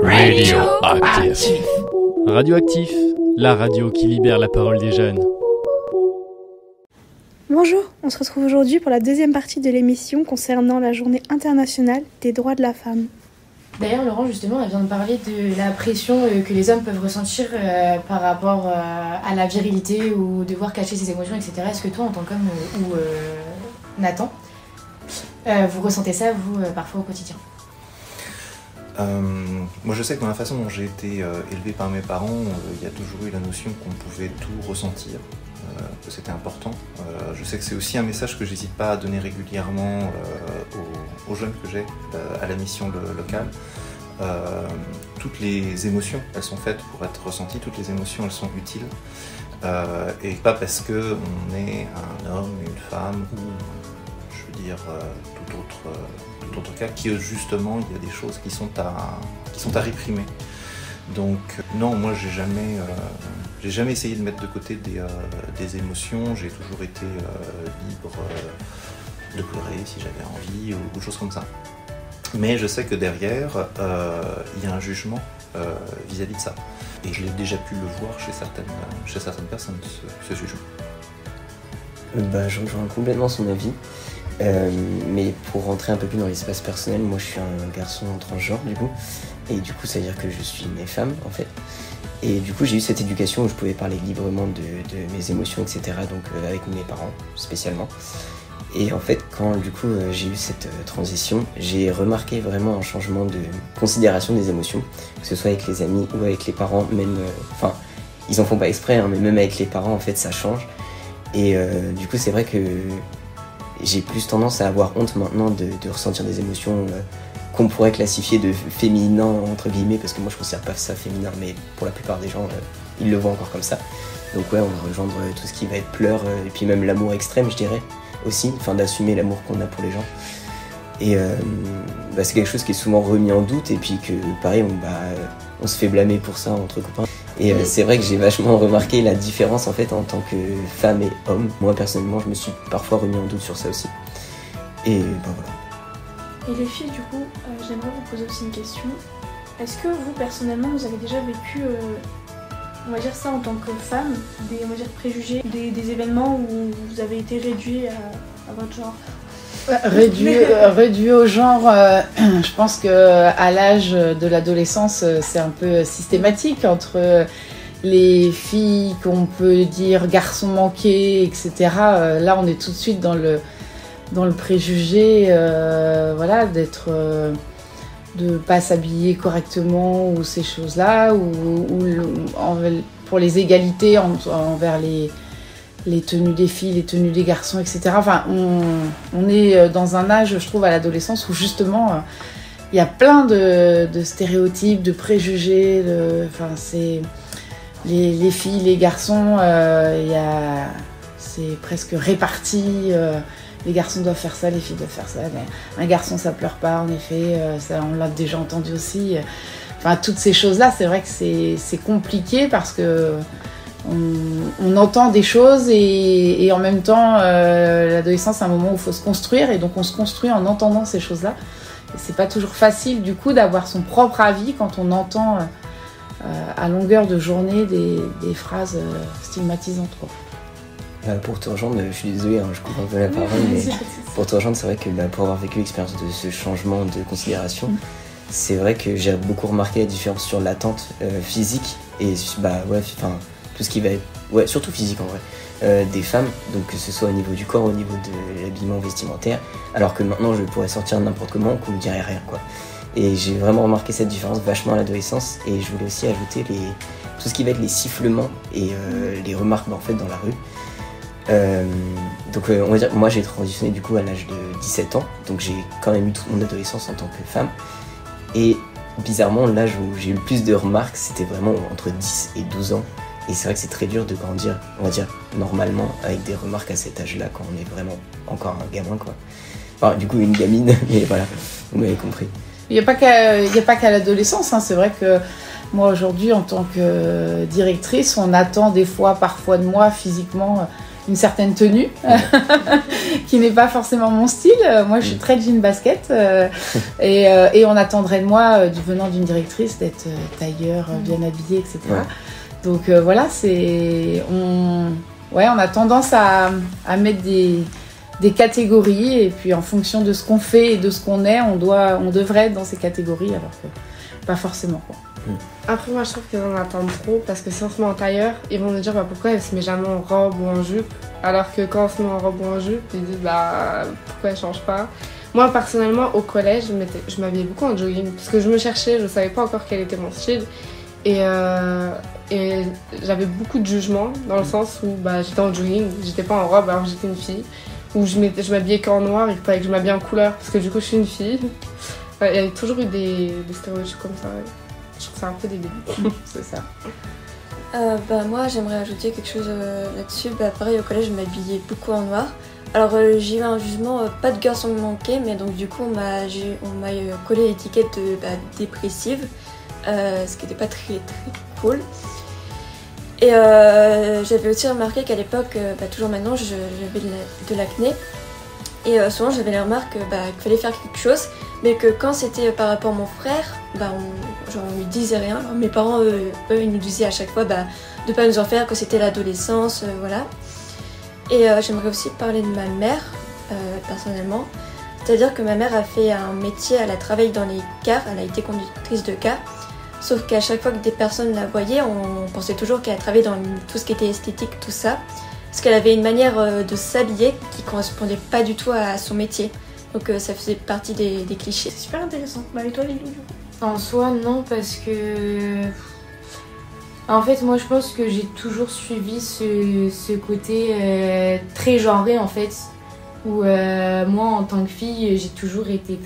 Radioactif. Radioactif, la radio qui libère la parole des jeunes. Bonjour, on se retrouve aujourd'hui pour la deuxième partie de l'émission concernant la journée internationale des droits de la femme. D'ailleurs, Laurent, justement, elle vient de parler de la pression que les hommes peuvent ressentir par rapport à la virilité ou devoir cacher ses émotions, etc. Est-ce que toi, en tant qu'homme ou Nathan, vous ressentez ça, vous, parfois au quotidien ? Moi, je sais que dans la façon dont j'ai été élevé par mes parents, il y a toujours eu la notion qu'on pouvait tout ressentir, que c'était important. Je sais que c'est aussi un message que j'hésite pas à donner régulièrement aux jeunes que j'ai à la mission locale. Toutes les émotions, elles sont faites pour être ressenties, toutes les émotions, elles sont utiles. Et pas parce qu'on est un homme, une femme, ou je veux dire tout autre cas, qui justement, il y a des choses qui sont à réprimer. Donc non, moi j'ai jamais essayé de mettre de côté des émotions, j'ai toujours été libre de pleurer si j'avais envie ou choses comme ça. Mais je sais que derrière, il y a un jugement vis-à-vis de ça. Et je l'ai déjà pu le voir chez certaines personnes, ce jugement. Je rejoins complètement son avis. Mais pour rentrer un peu plus dans l'espace personnel, moi je suis un garçon transgenre du coup, et du coup ça veut dire que je suis née femme en fait. Et du coup j'ai eu cette éducation où je pouvais parler librement de mes émotions, etc. Donc avec mes parents spécialement. Et en fait quand du coup j'ai eu cette transition, j'ai remarqué vraiment un changement de considération des émotions, que ce soit avec les amis ou avec les parents, même, ils en font pas exprès, hein, mais même avec les parents en fait ça change. Et du coup c'est vrai que j'ai plus tendance à avoir honte maintenant de ressentir des émotions qu'on pourrait classifier de féminin entre guillemets, parce que moi je considère pas ça féminin, mais pour la plupart des gens ils le voient encore comme ça. Donc ouais, on va rejoindre tout ce qui va être pleurs, et puis même l'amour extrême je dirais aussi, d'assumer l'amour qu'on a pour les gens. Et c'est quelque chose qui est souvent remis en doute, et puis que pareil on se fait blâmer pour ça entre copains. Et c'est vrai que j'ai vachement remarqué la différence en fait en tant que femme et homme. Moi personnellement je me suis parfois remis en doute sur ça aussi. Et voilà. Et les filles du coup, j'aimerais vous poser aussi une question. Est-ce que vous personnellement vous avez déjà vécu, on va dire ça en tant que femme, des préjugés, des événements où vous avez été réduit à votre genre ? Réduit au genre, je pense qu'à l'âge de l'adolescence, c'est un peu systématique entre les filles qu'on peut dire garçons manqués, etc. Là, on est tout de suite dans le préjugé, de pas s'habiller correctement ou ces choses-là, pour les égalités envers les tenues des filles, les tenues des garçons, etc. On est dans un âge, je trouve, à l'adolescence où justement, il y a plein de stéréotypes, de préjugés. C'est les filles, les garçons, c'est presque réparti. Les garçons doivent faire ça, les filles doivent faire ça. Mais un garçon, ça pleure pas, en effet. Ça, on l'a déjà entendu aussi. Toutes ces choses-là, c'est vrai que c'est compliqué parce que on entend des choses et en même temps l'adolescence c'est un moment où il faut se construire, et donc on se construit en entendant ces choses-là, et c'est pas toujours facile du coup d'avoir son propre avis quand on entend à longueur de journée des phrases stigmatisantes quoi. Pour te rejoindre, je suis désolé, je coupe un peu la parole, mais pour te rejoindre, c'est vrai que pour avoir vécu l'expérience de ce changement de considération, c'est vrai que j'ai beaucoup remarqué la différence sur l'attente physique et tout ce qui va être, surtout physique en vrai, des femmes, donc que ce soit au niveau du corps, au niveau de l'habillement vestimentaire, alors que maintenant je pourrais sortir n'importe comment, qu'on me dirait rien quoi. Et j'ai vraiment remarqué cette différence vachement à l'adolescence, et je voulais aussi ajouter tout ce qui va être les sifflements et les remarques en fait dans la rue. Donc on va dire, moi j'ai transitionné du coup à l'âge de 17 ans, donc j'ai quand même eu toute mon adolescence en tant que femme, et bizarrement l'âge où j'ai eu le plus de remarques c'était vraiment entre 10 et 12 ans. Et c'est vrai que c'est très dur de grandir, on va dire, normalement, avec des remarques à cet âge-là, quand on est vraiment encore un gamin, quoi. Du coup, une gamine, mais voilà, vous m'avez compris. Il n'y a pas qu'à l'adolescence, hein. C'est vrai que moi, aujourd'hui, en tant que directrice, on attend parfois de moi, physiquement, une certaine tenue qui n'est pas forcément mon style. Moi, je suis très jean basket et on attendrait de moi, venant d'une directrice, d'être tailleur, bien habillée, etc. Ouais. Donc voilà, on a tendance à mettre des catégories et puis en fonction de ce qu'on fait et de ce qu'on est, on devrait être dans ces catégories alors que pas forcément quoi. Après moi je trouve qu'ils en attendent trop parce que si on se met en tailleur, ils vont nous dire pourquoi elle se met jamais en robe ou en jupe alors que quand on se met en robe ou en jupe, ils disent pourquoi elle change pas. Moi personnellement au collège je m'habillais beaucoup en jogging parce que je me cherchais, je savais pas encore quel était mon style et j'avais beaucoup de jugement dans le sens où j'étais en jogging, j'étais pas en robe alors que j'étais une fille. Où je m'habillais qu'en noir, il fallait que je m'habille en couleur parce que du coup je suis une fille. Il y a toujours eu des stéréotypes comme ça. Ouais. Je trouve ça un peu débile. C'est ça. Moi j'aimerais ajouter quelque chose là-dessus. Pareil au collège je m'habillais beaucoup en noir. Alors j'ai eu un jugement, pas de garçon manqué, mais donc du coup on m'a collé l'étiquette de dépressive, ce qui n'était pas très très cool. Et j'avais aussi remarqué qu'à l'époque, toujours maintenant, j'avais de l'acné. Et souvent j'avais la remarque qu'il fallait faire quelque chose, mais que quand c'était par rapport à mon frère, on lui disait rien. Alors, mes parents, eux, ils nous disaient à chaque fois de pas nous en faire, que c'était l'adolescence, voilà. Et j'aimerais aussi parler de ma mère, personnellement. C'est-à-dire que ma mère a fait un métier, elle a travaillé dans les cars, elle a été conductrice de car. Sauf qu'à chaque fois que des personnes la voyaient, on pensait toujours qu'elle travaillait dans tout ce qui était esthétique, tout ça. Parce qu'elle avait une manière de s'habiller qui correspondait pas du tout à son métier. Donc ça faisait partie des clichés. C'est super intéressant. Et toi, Lilou? En soi, non, parce que... En fait, moi, je pense que j'ai toujours suivi ce côté très genré, en fait. Où moi, en tant que fille, j'ai toujours été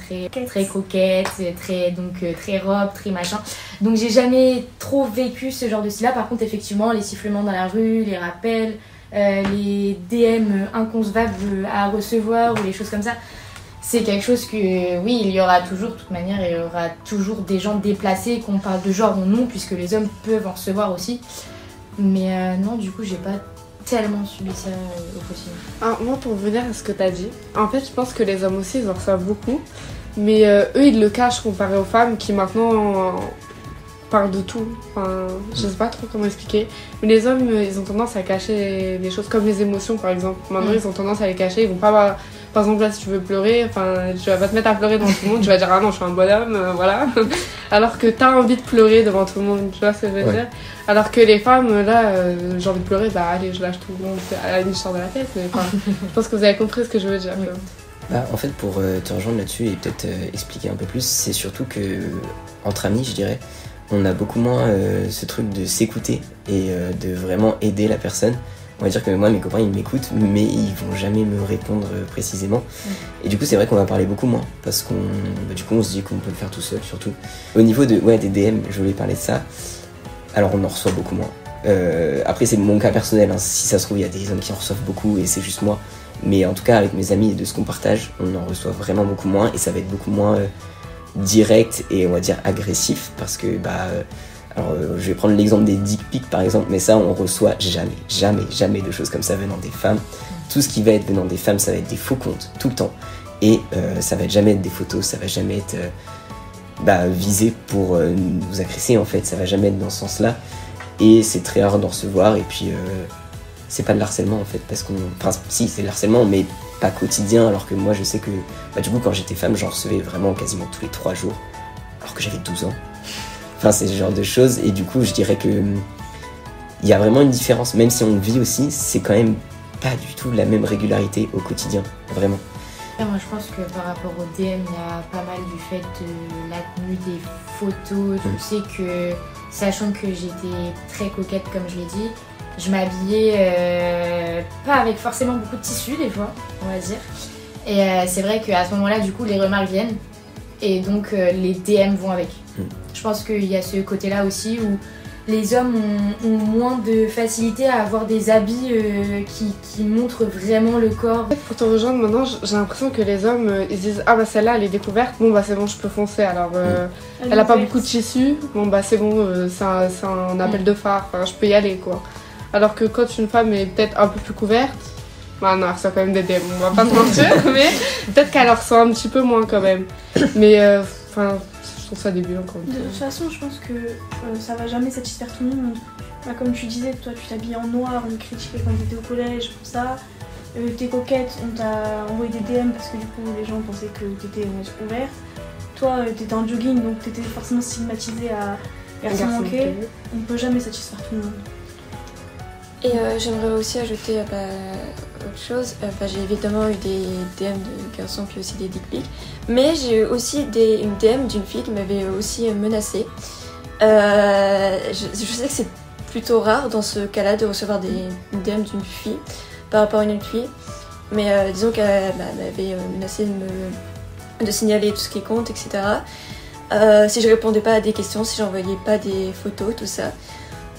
très coquette, très robe, très machin. Donc j'ai jamais trop vécu ce genre de style-là. Par contre, effectivement, les sifflements dans la rue, les rappels, les DM inconcevables à recevoir ou les choses comme ça, c'est quelque chose que, oui, il y aura toujours, de toute manière, il y aura toujours des gens déplacés, qu'on parle de genre ou non, puisque les hommes peuvent en recevoir aussi. Mais non, du coup, j'ai pas tellement subi ça au quotidien. Alors, moi, pour revenir à ce que t'as dit, en fait, je pense que les hommes aussi, ils en reçoivent beaucoup. Mais eux, ils le cachent comparé aux femmes qui maintenant parlent de tout. Enfin, je sais pas trop comment expliquer. Mais les hommes, ils ont tendance à cacher les choses comme les émotions, par exemple. Maintenant, ils ont tendance à les cacher. Ils vont pas avoir... Par exemple, là, si tu veux pleurer, tu vas pas te mettre à pleurer devant tout le monde, tu vas dire « Ah non, je suis un bonhomme, voilà ». Alors que t'as envie de pleurer devant tout le monde, tu vois ce que je veux dire. Alors que les femmes, là, j'ai envie de pleurer, allez, je lâche tout le monde, à la limite, je sors de la tête. Mais je pense que vous avez compris ce que je veux dire. Oui. En fait, pour te rejoindre là-dessus et peut-être expliquer un peu plus, c'est surtout que, entre amis, je dirais, on a beaucoup moins ce truc de s'écouter et de vraiment aider la personne. On va dire que moi, mes copains, ils m'écoutent, mais ils vont jamais me répondre précisément. Et du coup, c'est vrai qu'on va parler beaucoup moins, parce qu'on du coup, on se dit qu'on peut le faire tout seul, surtout. Au niveau des DM, je voulais parler de ça. Alors, on en reçoit beaucoup moins. Après, c'est mon cas personnel. Hein. Si ça se trouve, il y a des hommes qui en reçoivent beaucoup, et c'est juste moi. Mais en tout cas, avec mes amis et de ce qu'on partage, on en reçoit vraiment beaucoup moins, et ça va être beaucoup moins direct et, on va dire, agressif, parce que, alors, je vais prendre l'exemple des dick pics par exemple, mais ça on reçoit jamais de choses comme ça venant des femmes. Tout ce qui va être venant des femmes, ça va être des faux comptes tout le temps. Et ça va jamais être des photos, ça va jamais être visé pour nous agresser en fait, ça va jamais être dans ce sens-là. Et c'est très rare d'en recevoir, et puis c'est pas de l'harcèlement en fait, parce qu'on. Enfin, si, c'est de l'harcèlement, mais pas quotidien, alors que moi je sais que du coup quand j'étais femme, j'en recevais vraiment quasiment tous les 3 jours, alors que j'avais 12 ans. Enfin, c'est ce genre de choses, et du coup, je dirais que il y a vraiment une différence, même si on le vit aussi, c'est quand même pas du tout la même régularité au quotidien, vraiment. Moi, je pense que par rapport au DM, il y a pas mal du fait de la tenue, des photos. Je sais que, sachant que j'étais très coquette, comme je l'ai dit, je m'habillais pas avec forcément beaucoup de tissus, des fois, on va dire. Et c'est vrai qu'à ce moment-là, du coup, les remarques viennent, et donc les DM vont avec. Je pense qu'il y a ce côté-là aussi où les hommes ont moins de facilité à avoir des habits qui montrent vraiment le corps. Pour te rejoindre maintenant, j'ai l'impression que les hommes ils se disent celle-là elle est découverte, c'est bon, je peux foncer. Alors elle a pas beaucoup de tissu, c'est bon, c'est un appel de phare, je peux y aller quoi. Alors que quand une femme est peut-être un peu plus couverte, bah non, elle reçoit quand même des DM, on va pas se mentir, mais peut-être qu'elle en reçoit un petit peu moins quand même. Mais enfin, je trouve ça débilant quand même. De toute façon, je pense que ça va jamais satisfaire tout le monde. Bah, comme tu disais, toi tu t'habilles en noir, on te critiquait quand t'étais au collège pour ça. T'es coquette, on t'a envoyé des DM parce que du coup les gens pensaient que t'étais ouverte. Toi t'étais en jogging donc t'étais forcément stigmatisée à garçon manqué. On peut jamais satisfaire tout le monde. Et j'aimerais aussi ajouter autre chose. J'ai évidemment eu des DM de garçons puis aussi des dick pics. Mais j'ai eu aussi une DM d'une fille qui m'avait aussi menacée. Je sais que c'est plutôt rare dans ce cas-là de recevoir des DM d'une fille par rapport à une autre fille. Mais disons qu'elle m'avait menacé de signaler tout ce qui compte, etc. Si je répondais pas à des questions, si j'envoyais pas des photos, tout ça.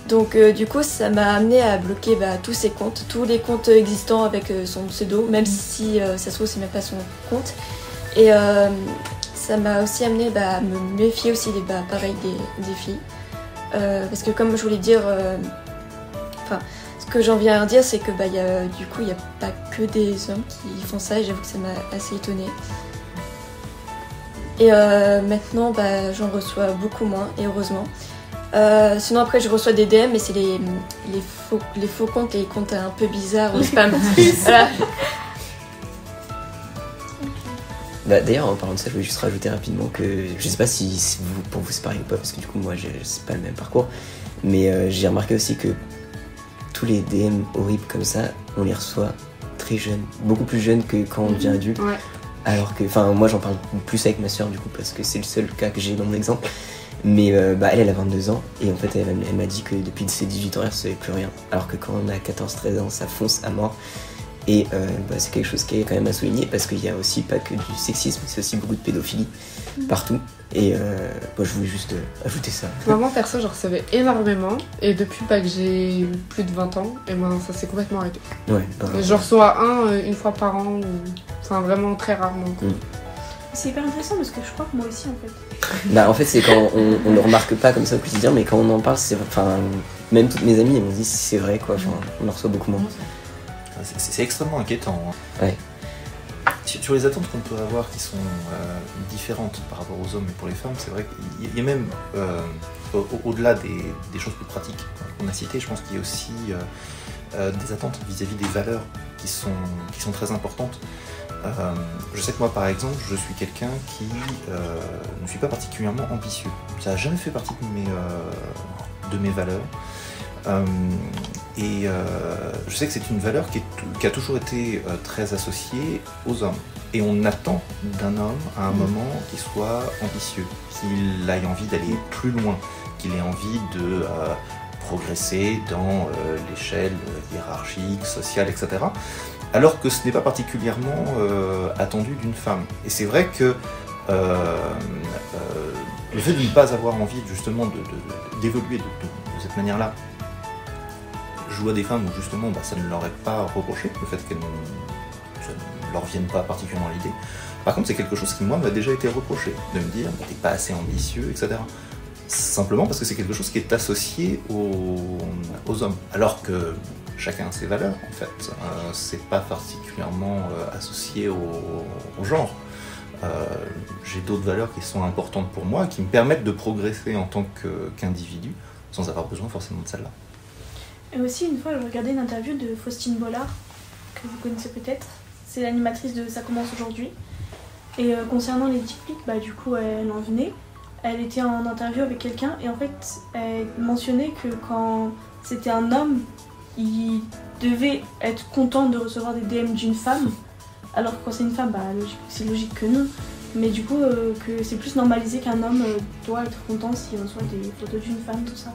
Donc du coup ça m'a amené à bloquer tous ses comptes, tous les comptes existants avec son pseudo, même si ça se trouve c'est même pas son compte. Et ça m'a aussi amené à me méfier aussi pareil des filles. Parce que comme je voulais dire, ce que j'en viens à dire c'est que du coup il n'y a pas que des hommes qui font ça et j'avoue que ça m'a assez étonnée. Et maintenant j'en reçois beaucoup moins et heureusement. Sinon après je reçois des DM mais c'est les faux comptes, les comptes un peu bizarres ou spam. Voilà. D'ailleurs en parlant de ça je voulais juste rajouter rapidement que je sais pas si pour vous c'est pareil ou pas parce que du coup moi c'est pas le même parcours mais j'ai remarqué aussi que tous les DM horribles comme ça on les reçoit très jeunes, beaucoup plus jeunes que quand on devient adulte. Ouais. Alors que, moi j'en parle plus avec ma soeur du coup parce que c'est le seul cas que j'ai dans mon exemple. Mais elle a 22 ans et en fait elle m'a dit que depuis ses 18 ans elle ne savait plus rien. Alors que quand on a 14-13 ans ça fonce à mort. Et c'est quelque chose qui est quand même à souligner parce qu'il y a aussi pas que du sexisme, c'est aussi beaucoup de pédophilie partout. Et je voulais juste ajouter ça. Moi perso j'en recevais énormément et depuis que j'ai plus de 20 ans, et ça s'est complètement arrêté. Ouais, je reçois une fois par an, enfin vraiment très rarement. C'est hyper intéressant parce que je crois que moi aussi en fait. En fait c'est quand on ne remarque pas comme ça au quotidien mais quand on en parle même toutes mes amies elles m'ont dit c'est vrai quoi, on en reçoit beaucoup moins. C'est extrêmement inquiétant. Ouais. Sur les attentes qu'on peut avoir qui sont différentes par rapport aux hommes et pour les femmes, c'est vrai qu'il y a même, au-delà des choses plus pratiques qu'on a citées, je pense qu'il y a aussi des attentes vis-à-vis des valeurs qui sont très importantes. Je sais que moi par exemple, je suis quelqu'un qui ne suis pas particulièrement ambitieux. Ça n'a jamais fait partie de mes valeurs. Je sais que c'est une valeur qui a toujours été très associée aux hommes. Et on attend d'un homme à un moment qu'il soit ambitieux, qu'il ait envie d'aller plus loin, qu'il ait envie de progresser dans l'échelle hiérarchique, sociale, etc. Alors que ce n'est pas particulièrement attendu d'une femme. Et c'est vrai que le fait de ne pas avoir envie justement d'évoluer de cette manière-là, je vois des femmes où justement ça ne leur est pas reproché, le fait ça ne leur vienne pas particulièrement à l'idée. Par contre c'est quelque chose qui moi m'a déjà été reproché, de me dire t'es pas assez ambitieux, etc. Simplement parce que c'est quelque chose qui est associé aux hommes, alors que chacun a ses valeurs en fait, c'est pas particulièrement associé au genre. J'ai d'autres valeurs qui sont importantes pour moi, qui me permettent de progresser en tant qu'individu, sans avoir besoin forcément de celle-là. Et aussi, une fois, je regardais une interview de Faustine Bollard, que vous connaissez peut-être. C'est l'animatrice de Ça commence aujourd'hui. Et concernant les dick pics, du coup, elle en venait. Elle était en interview avec quelqu'un et en fait, elle mentionnait que quand c'était un homme, il devait être content de recevoir des DM d'une femme. Alors que quand c'est une femme, c'est logique que non. Mais du coup, que c'est plus normalisé qu'un homme doit être content s'il reçoit des photos d'une femme, tout ça.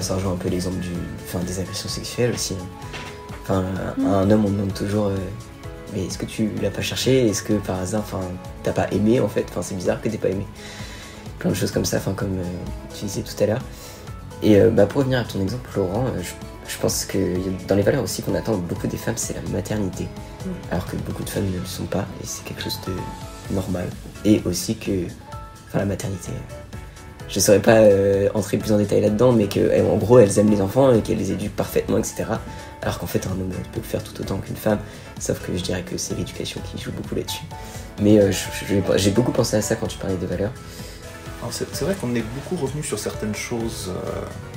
Ça rejoint un peu l'exemple des agressions sexuelles aussi. Un homme on demande toujours mais est-ce que tu l'as pas cherché, est-ce que par hasard t'as pas aimé en fait, c'est bizarre que t'aies pas aimé. Plein de choses comme ça, comme tu disais tout à l'heure. Et pour revenir à ton exemple Laurent, je pense que dans les valeurs aussi qu'on attend beaucoup des femmes c'est la maternité. Alors que beaucoup de femmes ne le sont pas et c'est quelque chose de normal. Et aussi que la maternité je saurais pas entrer plus en détail là-dedans, mais qu'en gros elles aiment les enfants et qu'elles les éduquent parfaitement, etc. Alors qu'en fait un homme peut le faire tout autant qu'une femme, sauf que je dirais que c'est l'éducation qui joue beaucoup là-dessus. Mais j'ai beaucoup pensé à ça quand tu parlais de valeurs. C'est vrai qu'on est beaucoup revenu sur certaines choses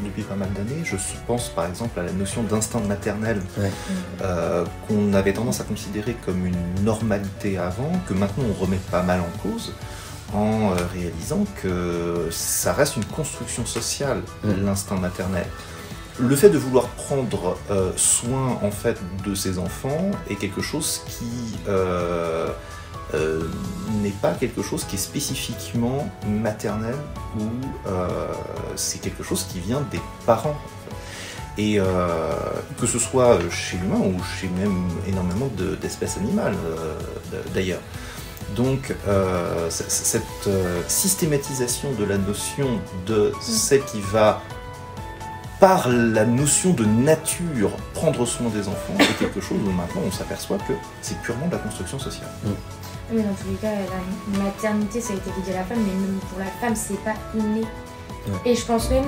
depuis pas mal d'années. Je pense par exemple à la notion d'instinct maternel qu'on avait tendance à considérer comme une normalité avant, que maintenant on remet pas mal en cause, en réalisant que ça reste une construction sociale, l'instinct maternel. Le fait de vouloir prendre soin en fait de ses enfants est quelque chose qui n'est pas quelque chose qui est spécifiquement maternel ou c'est quelque chose qui vient des parents. Et que ce soit chez l'humain ou chez même énormément d'espèces animales d'ailleurs. Donc cette systématisation de la notion de celle qui va, par la notion de nature, prendre soin des enfants est quelque chose où maintenant on s'aperçoit que c'est purement de la construction sociale. Mais dans tous les cas, la maternité, ça a été dédié à la femme, mais même pour la femme, c'est pas inné. Et je pense même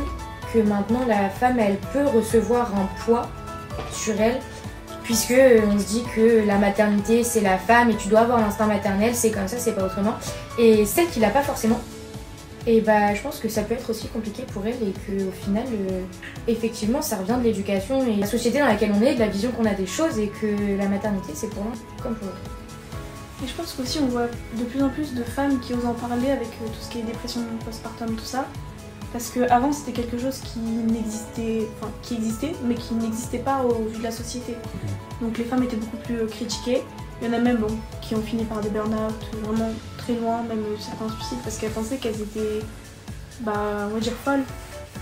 que maintenant, la femme, elle peut recevoir un poids sur elle, puisque on se dit que la maternité, c'est la femme et tu dois avoir l'instinct maternel, c'est comme ça, c'est pas autrement. Et celle qui l'a pas forcément, et bah, je pense que ça peut être aussi compliqué pour elle et qu'au final, effectivement, ça revient de l'éducation et de la société dans laquelle on est, de la vision qu'on a des choses, et que la maternité, c'est pour l'un comme pour l'autre. Et je pense qu'aussi on voit de plus en plus de femmes qui osent en parler avec tout ce qui est dépression postpartum, tout ça. Parce qu'avant c'était quelque chose qui existait, mais qui n'existait pas au vu de la société. Donc les femmes étaient beaucoup plus critiquées. Il y en a même qui ont fini par des burn-out, vraiment très loin, même certains suicides, parce qu'elles pensaient qu'elles étaient, on va dire, folles,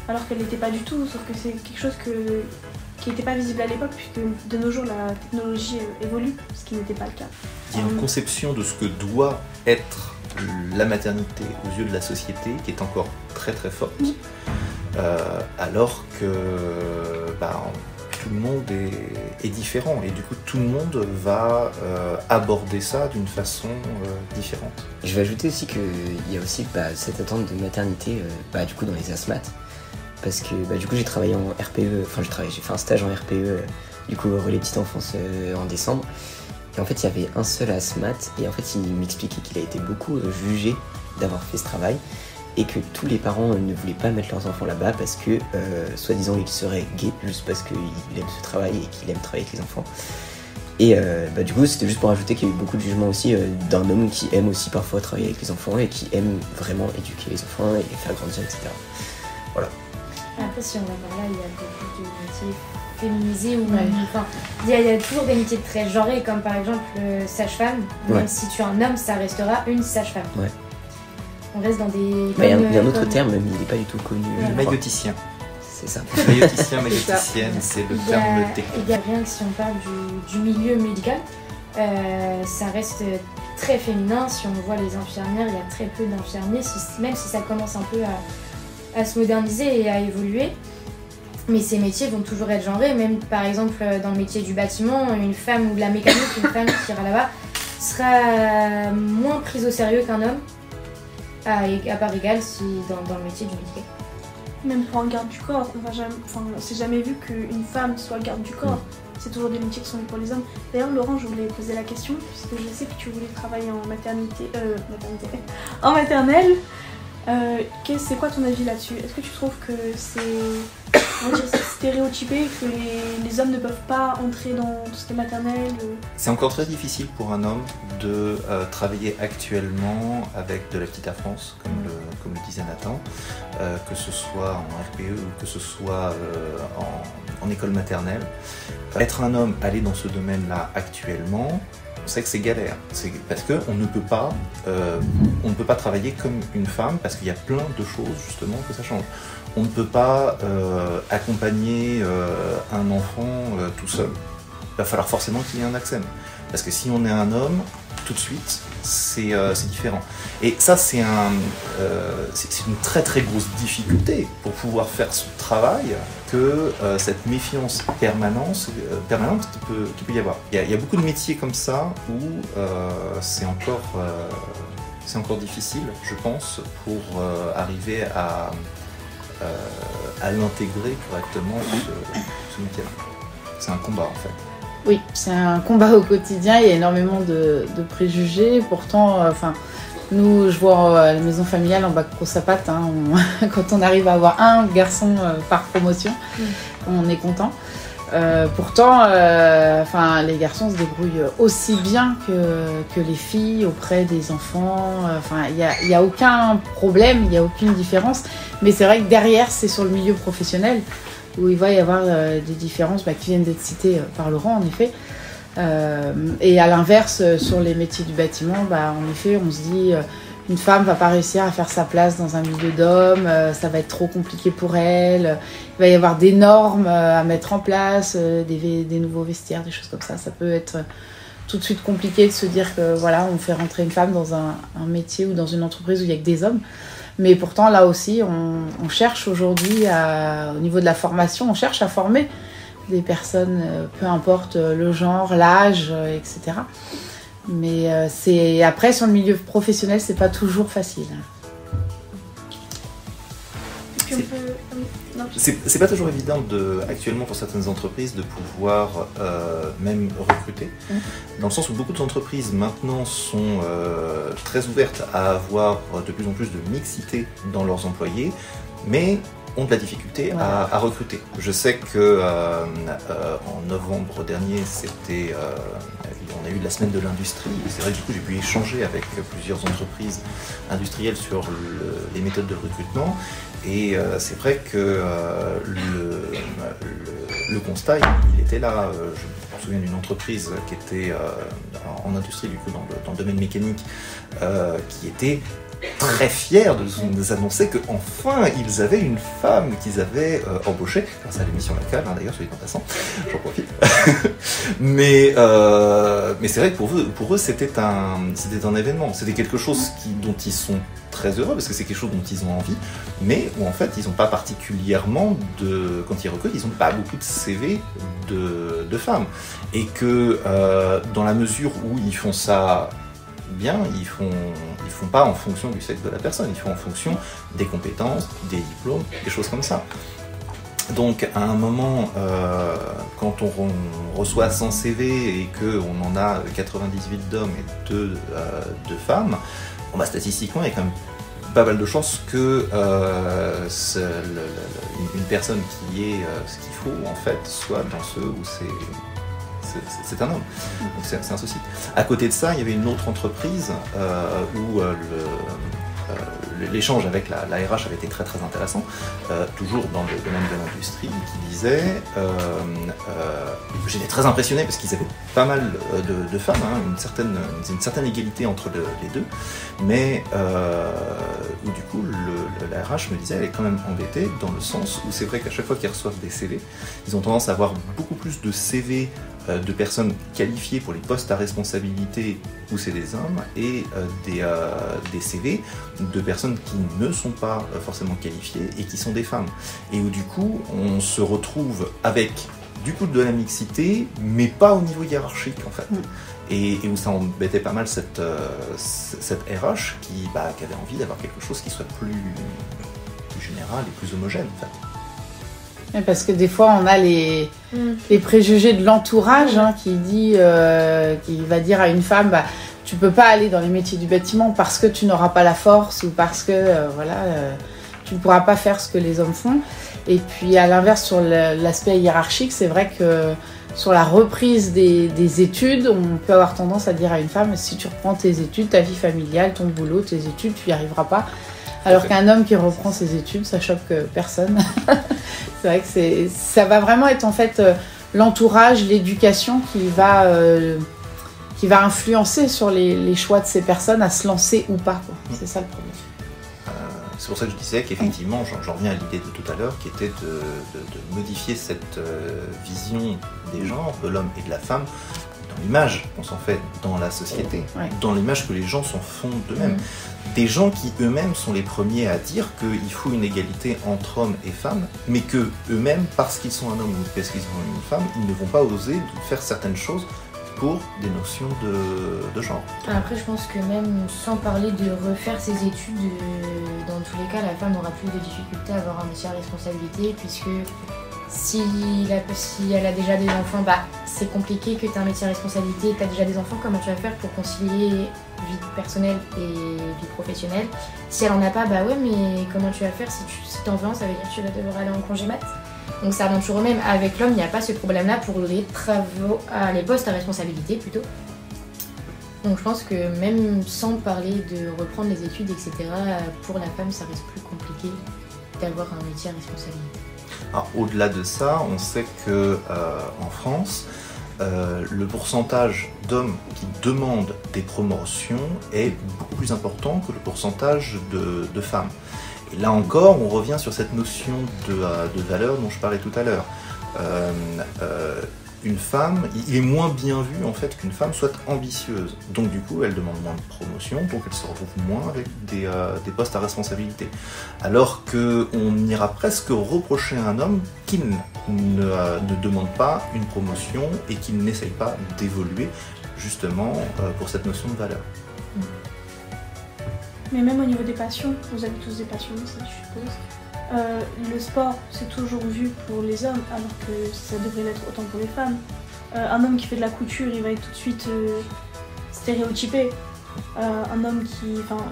alors qu'elles n'étaient pas du tout, sauf que c'est quelque chose qui n'était pas visible à l'époque, puisque de nos jours la technologie évolue, ce qui n'était pas le cas. Il y a une conception de ce que doit être la maternité aux yeux de la société qui est encore très très forte, alors que tout le monde est différent et du coup tout le monde va aborder ça d'une façon différente. Je vais ajouter aussi qu'il y a aussi cette attente de maternité du coup dans les asthmates, parce que du coup j'ai travaillé en RPE, j'ai fait un stage en RPE du coup relais petite enfance en décembre. Et en fait, il y avait un seul asthmate, et en fait, il m'expliquait qu'il a été beaucoup jugé d'avoir fait ce travail, et que tous les parents ne voulaient pas mettre leurs enfants là-bas parce que, soi-disant, il serait gay, juste parce qu'il aime ce travail et qu'il aime travailler avec les enfants. Et du coup, c'était juste pour ajouter qu'il y a eu beaucoup de jugements aussi d'un homme qui aime aussi parfois travailler avec les enfants et qui aime vraiment éduquer les enfants et les faire grandir, etc. Voilà. Après, si on va par là, il y a beaucoup de métiers féminisés ou il y a toujours des métiers très genrés, comme par exemple sage-femme. Même si tu es un homme, ça restera une sage-femme. On reste dans des... Il y a un autre terme, mais il n'est pas du tout connu. Mailloticien. C'est ça. Mailloticien, mailloticienne, c'est le terme technique. Il y a rien que si on parle du milieu médical, ça reste très féminin. Si on voit les infirmières, il y a très peu d'infirmiers, même si ça commence un peu à se moderniser et à évoluer. Mais ces métiers vont toujours être genrés, même par exemple dans le métier du bâtiment, une femme ou de la mécanique, une femme qui ira là-bas sera moins prise au sérieux qu'un homme, à part égale si dans le métier du médical. Même pour un garde du corps, c'est jamais vu qu'une femme soit garde du corps. C'est toujours des métiers qui sont faits pour les hommes. D'ailleurs, Laurent, je voulais poser la question, puisque je sais que tu voulais travailler en en maternelle. C'est quoi ton avis là-dessus? Est-ce que tu trouves que c'est stéréotypé, que les hommes ne peuvent pas entrer dans tout ce qui est maternel? C'est encore très difficile pour un homme de travailler actuellement avec de la petite enfance, comme le disait Nathan, que ce soit en RPE ou que ce soit en école maternelle. Être un homme, aller dans ce domaine-là actuellement, on sait que c'est galère, c'est parce qu'on ne peut pas travailler comme une femme, parce qu'il y a plein de choses justement que ça change. On ne peut pas accompagner un enfant tout seul. Il va falloir forcément qu'il y ait un accès. Parce que si on est un homme, tout de suite, c'est différent. Et ça, c'est une très très grosse difficulté pour pouvoir faire ce travail, que cette méfiance permanente qui peut y avoir. Il y a beaucoup de métiers comme ça où c'est encore c'est encore difficile, je pense, pour arriver à l'intégrer correctement, ce métier-là. C'est un combat en fait. Oui, c'est un combat au quotidien, il y a énormément de préjugés. Pourtant, nous, je vois à la maison familiale en bac pro sapate, quand on arrive à avoir un garçon par promotion, on est content. Pourtant, les garçons se débrouillent aussi bien que les filles auprès des enfants. Il n'y a aucun problème, il n'y a aucune différence. Mais c'est vrai que derrière, c'est sur le milieu professionnel où il va y avoir des différences qui viennent d'être citées par Laurent, en effet. Et à l'inverse, sur les métiers du bâtiment, en effet, on se dit une femme va pas réussir à faire sa place dans un milieu d'hommes, ça va être trop compliqué pour elle, il va y avoir des normes à mettre en place, des nouveaux vestiaires, des choses comme ça. Ça peut être tout de suite compliqué de se dire que voilà, on fait rentrer une femme dans un métier ou dans une entreprise où il y a que des hommes. Mais pourtant, là aussi, on cherche aujourd'hui, au niveau de la formation, on cherche à former des personnes, peu importe le genre, l'âge, etc. Mais après, sur le milieu professionnel, c'est pas toujours facile. C'est pas toujours évident actuellement pour certaines entreprises de pouvoir même recruter, dans le sens où beaucoup d'entreprises maintenant sont très ouvertes à avoir de plus en plus de mixité dans leurs employés, mais ont de la difficulté à recruter. Je sais que en novembre dernier, on a eu la semaine de l'industrie, et c'est vrai que du coup j'ai pu échanger avec plusieurs entreprises industrielles sur les méthodes de recrutement, et c'est vrai que le constat, il était là. Je me souviens d'une entreprise qui était en industrie, du coup dans le domaine mécanique, qui était très fiers de nous annoncer qu'enfin ils avaient une femme qu'ils avaient embauchée, grâce à l'émission locale, d'ailleurs, soit dit en passant, j'en profite. mais c'est vrai que pour eux c'était un événement, c'était quelque chose dont ils sont très heureux, parce que c'est quelque chose dont ils ont envie, mais où en fait ils n'ont pas particulièrement quand ils recrutent, ils n'ont pas beaucoup de CV de femmes, et que dans la mesure où ils font ça bien, ils font pas en fonction du sexe de la personne, ils font en fonction des compétences, des diplômes, des choses comme ça. Donc à un moment, quand on reçoit 100 CV et qu'on en a 98 d'hommes et 2 de femmes, statistiquement il y a quand même pas mal de chances que une personne qui ait ce qu'il faut en fait soit dans ceux où c'est un homme. Donc c'est un souci. À côté de ça, il y avait une autre entreprise où l'échange avec la RH avait été très très intéressant, toujours dans le domaine de l'industrie, qui disait, j'étais très impressionné parce qu'ils avaient pas mal de femmes, une certaine égalité entre les deux, mais où du coup la RH me disait, elle est quand même embêtée dans le sens où c'est vrai qu'à chaque fois qu'ils reçoivent des CV, ils ont tendance à avoir beaucoup plus de CV de personnes qualifiées pour les postes à responsabilité où c'est des hommes, et des CV de personnes qui ne sont pas forcément qualifiées et qui sont des femmes. Et où du coup on se retrouve avec du coup de la mixité, mais pas au niveau hiérarchique en fait. Et où ça embêtait pas mal cette RH qui avait envie d'avoir quelque chose qui soit plus général et plus homogène en fait. Parce que des fois, on a les préjugés de l'entourage qui va dire à une femme, tu peux pas aller dans les métiers du bâtiment parce que tu n'auras pas la force, ou parce que tu ne pourras pas faire ce que les hommes font. Et puis à l'inverse, sur l'aspect hiérarchique, c'est vrai que sur la reprise des études, on peut avoir tendance à dire à une femme, si tu reprends tes études, ta vie familiale, ton boulot, tes études, tu n'y arriveras pas. Alors qu'un homme qui reprend ses études, ça choque personne. C'est vrai que ça va vraiment être en fait l'entourage, l'éducation qui va influencer sur les choix de ces personnes à se lancer ou pas, quoi. C'est ça le problème. C'est pour ça que je disais qu'effectivement, j'en reviens à l'idée de tout à l'heure, qui était de modifier cette vision des genres, de l'homme et de la femme, dans l'image qu'on s'en fait dans la société, dans l'image que les gens s'en font d'eux-mêmes. Des gens qui eux-mêmes sont les premiers à dire qu'il faut une égalité entre hommes et femmes, mais que eux-mêmes, parce qu'ils sont un homme ou parce qu'ils sont une femme, ils ne vont pas oser faire certaines choses pour des notions de genre. Après, je pense que même sans parler de refaire ses études, dans tous les cas, la femme aura plus de difficultés à avoir un métier à responsabilité, puisque si elle a déjà des enfants, c'est compliqué que tu aies un métier à responsabilité, tu as déjà des enfants, comment tu vas faire pour concilier vie personnelle et vie professionnelle? Si elle en a pas, ouais, mais comment tu vas faire si t'en veux un, ça veut dire que tu vas devoir aller en congé mat. Donc ça revient toujours au même. Avec l'homme, il n'y a pas ce problème-là pour les les postes à responsabilité plutôt. Donc je pense que même sans parler de reprendre les études, etc., pour la femme, ça reste plus compliqué d'avoir un métier à responsabilité. Alors, au-delà de ça, on sait que en France, le pourcentage d'hommes qui demandent des promotions est beaucoup plus important que le pourcentage de femmes. Et là encore, on revient sur cette notion de valeur dont je parlais tout à l'heure. Une femme, il est moins bien vu en fait qu'une femme soit ambitieuse. Donc du coup, elle demande moins de promotion, donc elle se retrouve moins avec des postes à responsabilité. Alors qu'on ira presque reprocher à un homme qu'il ne demande pas une promotion et qu'il n'essaye pas d'évoluer justement pour cette notion de valeur. Mais même au niveau des passions, vous avez tous des passions aussi, je suppose. Le sport, c'est toujours vu pour les hommes, alors que ça devrait l'être autant pour les femmes. Un homme qui fait de la couture, il va être tout de suite stéréotypé. Un homme qui... Enfin,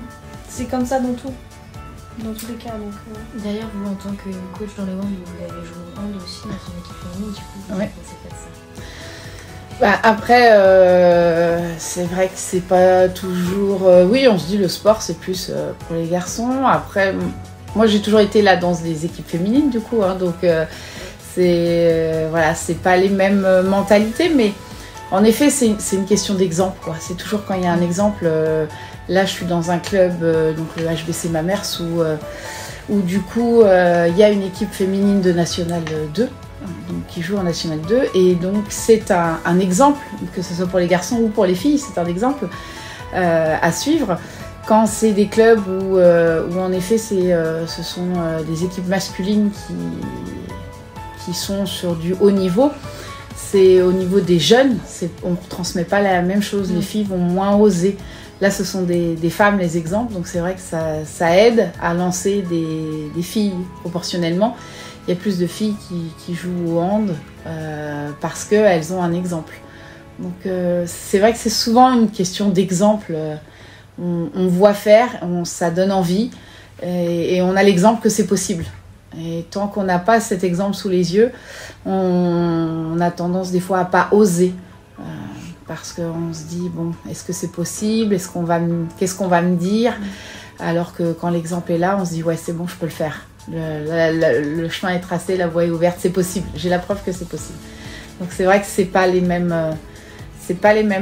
c'est comme ça dans tous les cas. Donc, D'ailleurs, vous, en tant que coach dans le hand, vous avez joué au hand aussi dans une équipe féminine, du coup, ouais. C'est pas ça. Après, c'est vrai que c'est pas toujours... oui, on se dit le sport, c'est plus pour les garçons. Après... Moi, j'ai toujours été là dans des équipes féminines, du coup, donc c'est pas les mêmes mentalités, mais en effet, c'est une question d'exemple, quoi. C'est toujours quand il y a un exemple. Là, je suis dans un club, donc le HBC Mamers, où du coup, il y a une équipe féminine de National 2, donc, qui joue en National 2, et donc c'est un exemple, que ce soit pour les garçons ou pour les filles, c'est un exemple à suivre. Quand c'est des clubs où en effet ce sont des équipes masculines qui sont sur du haut niveau, c'est au niveau des jeunes, on ne transmet pas la même chose, les filles vont moins oser. Là, ce sont des femmes les exemples, donc c'est vrai que ça aide à lancer des filles proportionnellement. Il y a plus de filles qui jouent au hand parce qu'elles ont un exemple. Donc c'est vrai que c'est souvent une question d'exemple. On voit faire, ça donne envie et on a l'exemple que c'est possible. Et tant qu'on n'a pas cet exemple sous les yeux, on a tendance des fois à pas oser parce qu'on se dit bon, est-ce que c'est possible, qu'est-ce qu'on va me dire, alors que quand l'exemple est là, on se dit ouais, c'est bon, je peux le faire. Le chemin est tracé, la voie est ouverte, c'est possible. J'ai la preuve que c'est possible. Donc c'est vrai que c'est pas les mêmes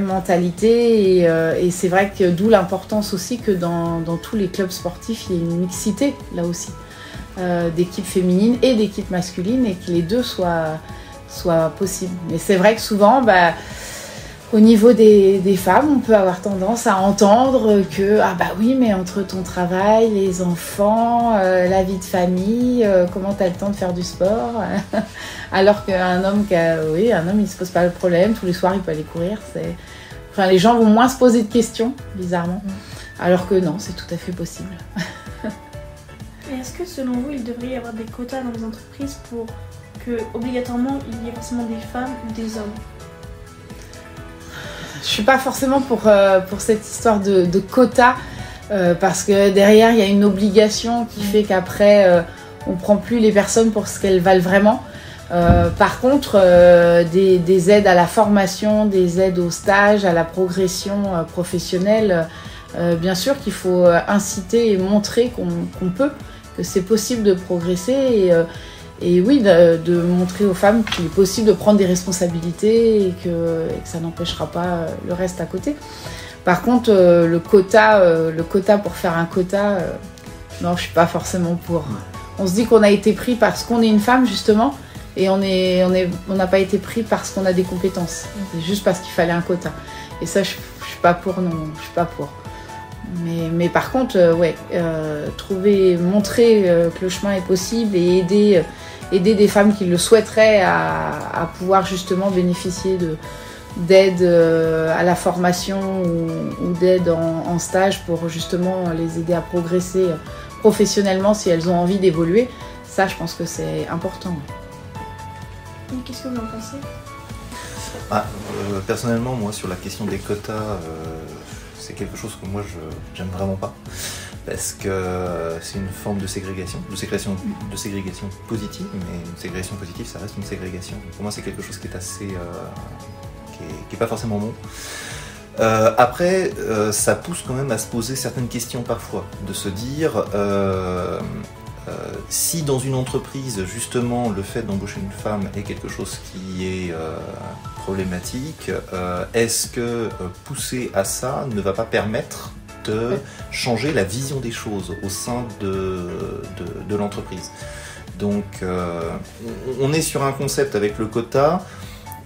mentalités et c'est vrai que d'où l'importance aussi que dans tous les clubs sportifs, il y ait une mixité là aussi d'équipes féminines et d'équipes masculines et que les deux soient possibles. Mais c'est vrai que souvent, au niveau des femmes, on peut avoir tendance à entendre que oui, mais entre ton travail, les enfants, la vie de famille, comment tu as le temps de faire du sport alors qu'un homme, il se pose pas le problème, tous les soirs il peut aller courir. Les gens vont moins se poser de questions, bizarrement, alors que non, c'est tout à fait possible. Et est-ce que selon vous, il devrait y avoir des quotas dans les entreprises pour que obligatoirement il y ait forcément des femmes ou des hommes? Je suis pas forcément pour cette histoire de quotas parce que derrière il y a une obligation qui fait qu'après on prend plus les personnes pour ce qu'elles valent vraiment. Par contre, des aides à la formation, des aides au stage, à la progression professionnelle, bien sûr qu'il faut inciter et montrer qu'on peut, que c'est possible de progresser et oui, de montrer aux femmes qu'il est possible de prendre des responsabilités et que ça n'empêchera pas le reste à côté. Par contre, le quota pour faire un quota, non, je suis pas forcément pour. On se dit qu'on a été pris parce qu'on est une femme justement, et on n'a pas été pris parce qu'on a des compétences. C'est juste parce qu'il fallait un quota. Et ça, je suis pas pour, non, je suis pas pour. Mais par contre, montrer que le chemin est possible et aider des femmes qui le souhaiteraient à pouvoir justement bénéficier d'aide à la formation ou d'aide en stage pour justement les aider à progresser professionnellement si elles ont envie d'évoluer. Ça, je pense que c'est important. Et qu'est-ce que vous en pensez ? Personnellement, moi, sur la question des quotas, c'est quelque chose que moi, j'aime vraiment pas. Parce que c'est une forme de ségrégation positive, mais une ségrégation positive, ça reste une ségrégation. Pour moi, c'est quelque chose qui est assez... qui est pas forcément bon. Après, ça pousse quand même à se poser certaines questions parfois, de se dire... si dans une entreprise, justement, le fait d'embaucher une femme est quelque chose qui est problématique, est-ce que pousser à ça ne va pas permettre de changer la vision des choses au sein de l'entreprise? Donc, on est sur un concept avec le quota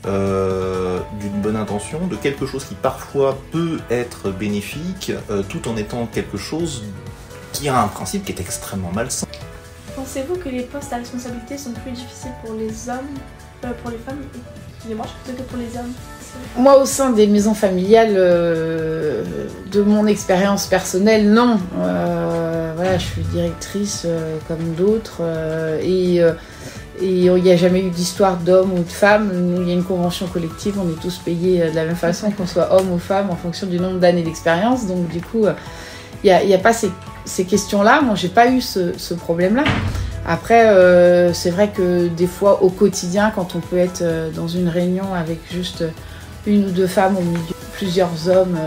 d'une bonne intention, de quelque chose qui parfois peut être bénéfique, tout en étant quelque chose qui a un principe qui est extrêmement malsain. Pensez-vous que les postes à responsabilité sont plus difficiles pour les hommes, pour les femmes, excusez-moi, plutôt que pour les hommes? Moi, au sein des maisons familiales, de mon expérience personnelle, non. Voilà, je suis directrice comme d'autres et il n'y a jamais eu d'histoire d'homme ou de femme. Nous, il y a une convention collective, on est tous payés de la même façon, qu'on soit homme ou femme, en fonction du nombre d'années d'expérience. Donc, du coup, il n'y a pas ces questions-là. Moi, j'ai pas eu ce problème-là. Après, c'est vrai que des fois, au quotidien, quand on peut être dans une réunion avec juste une ou deux femmes au milieu de plusieurs hommes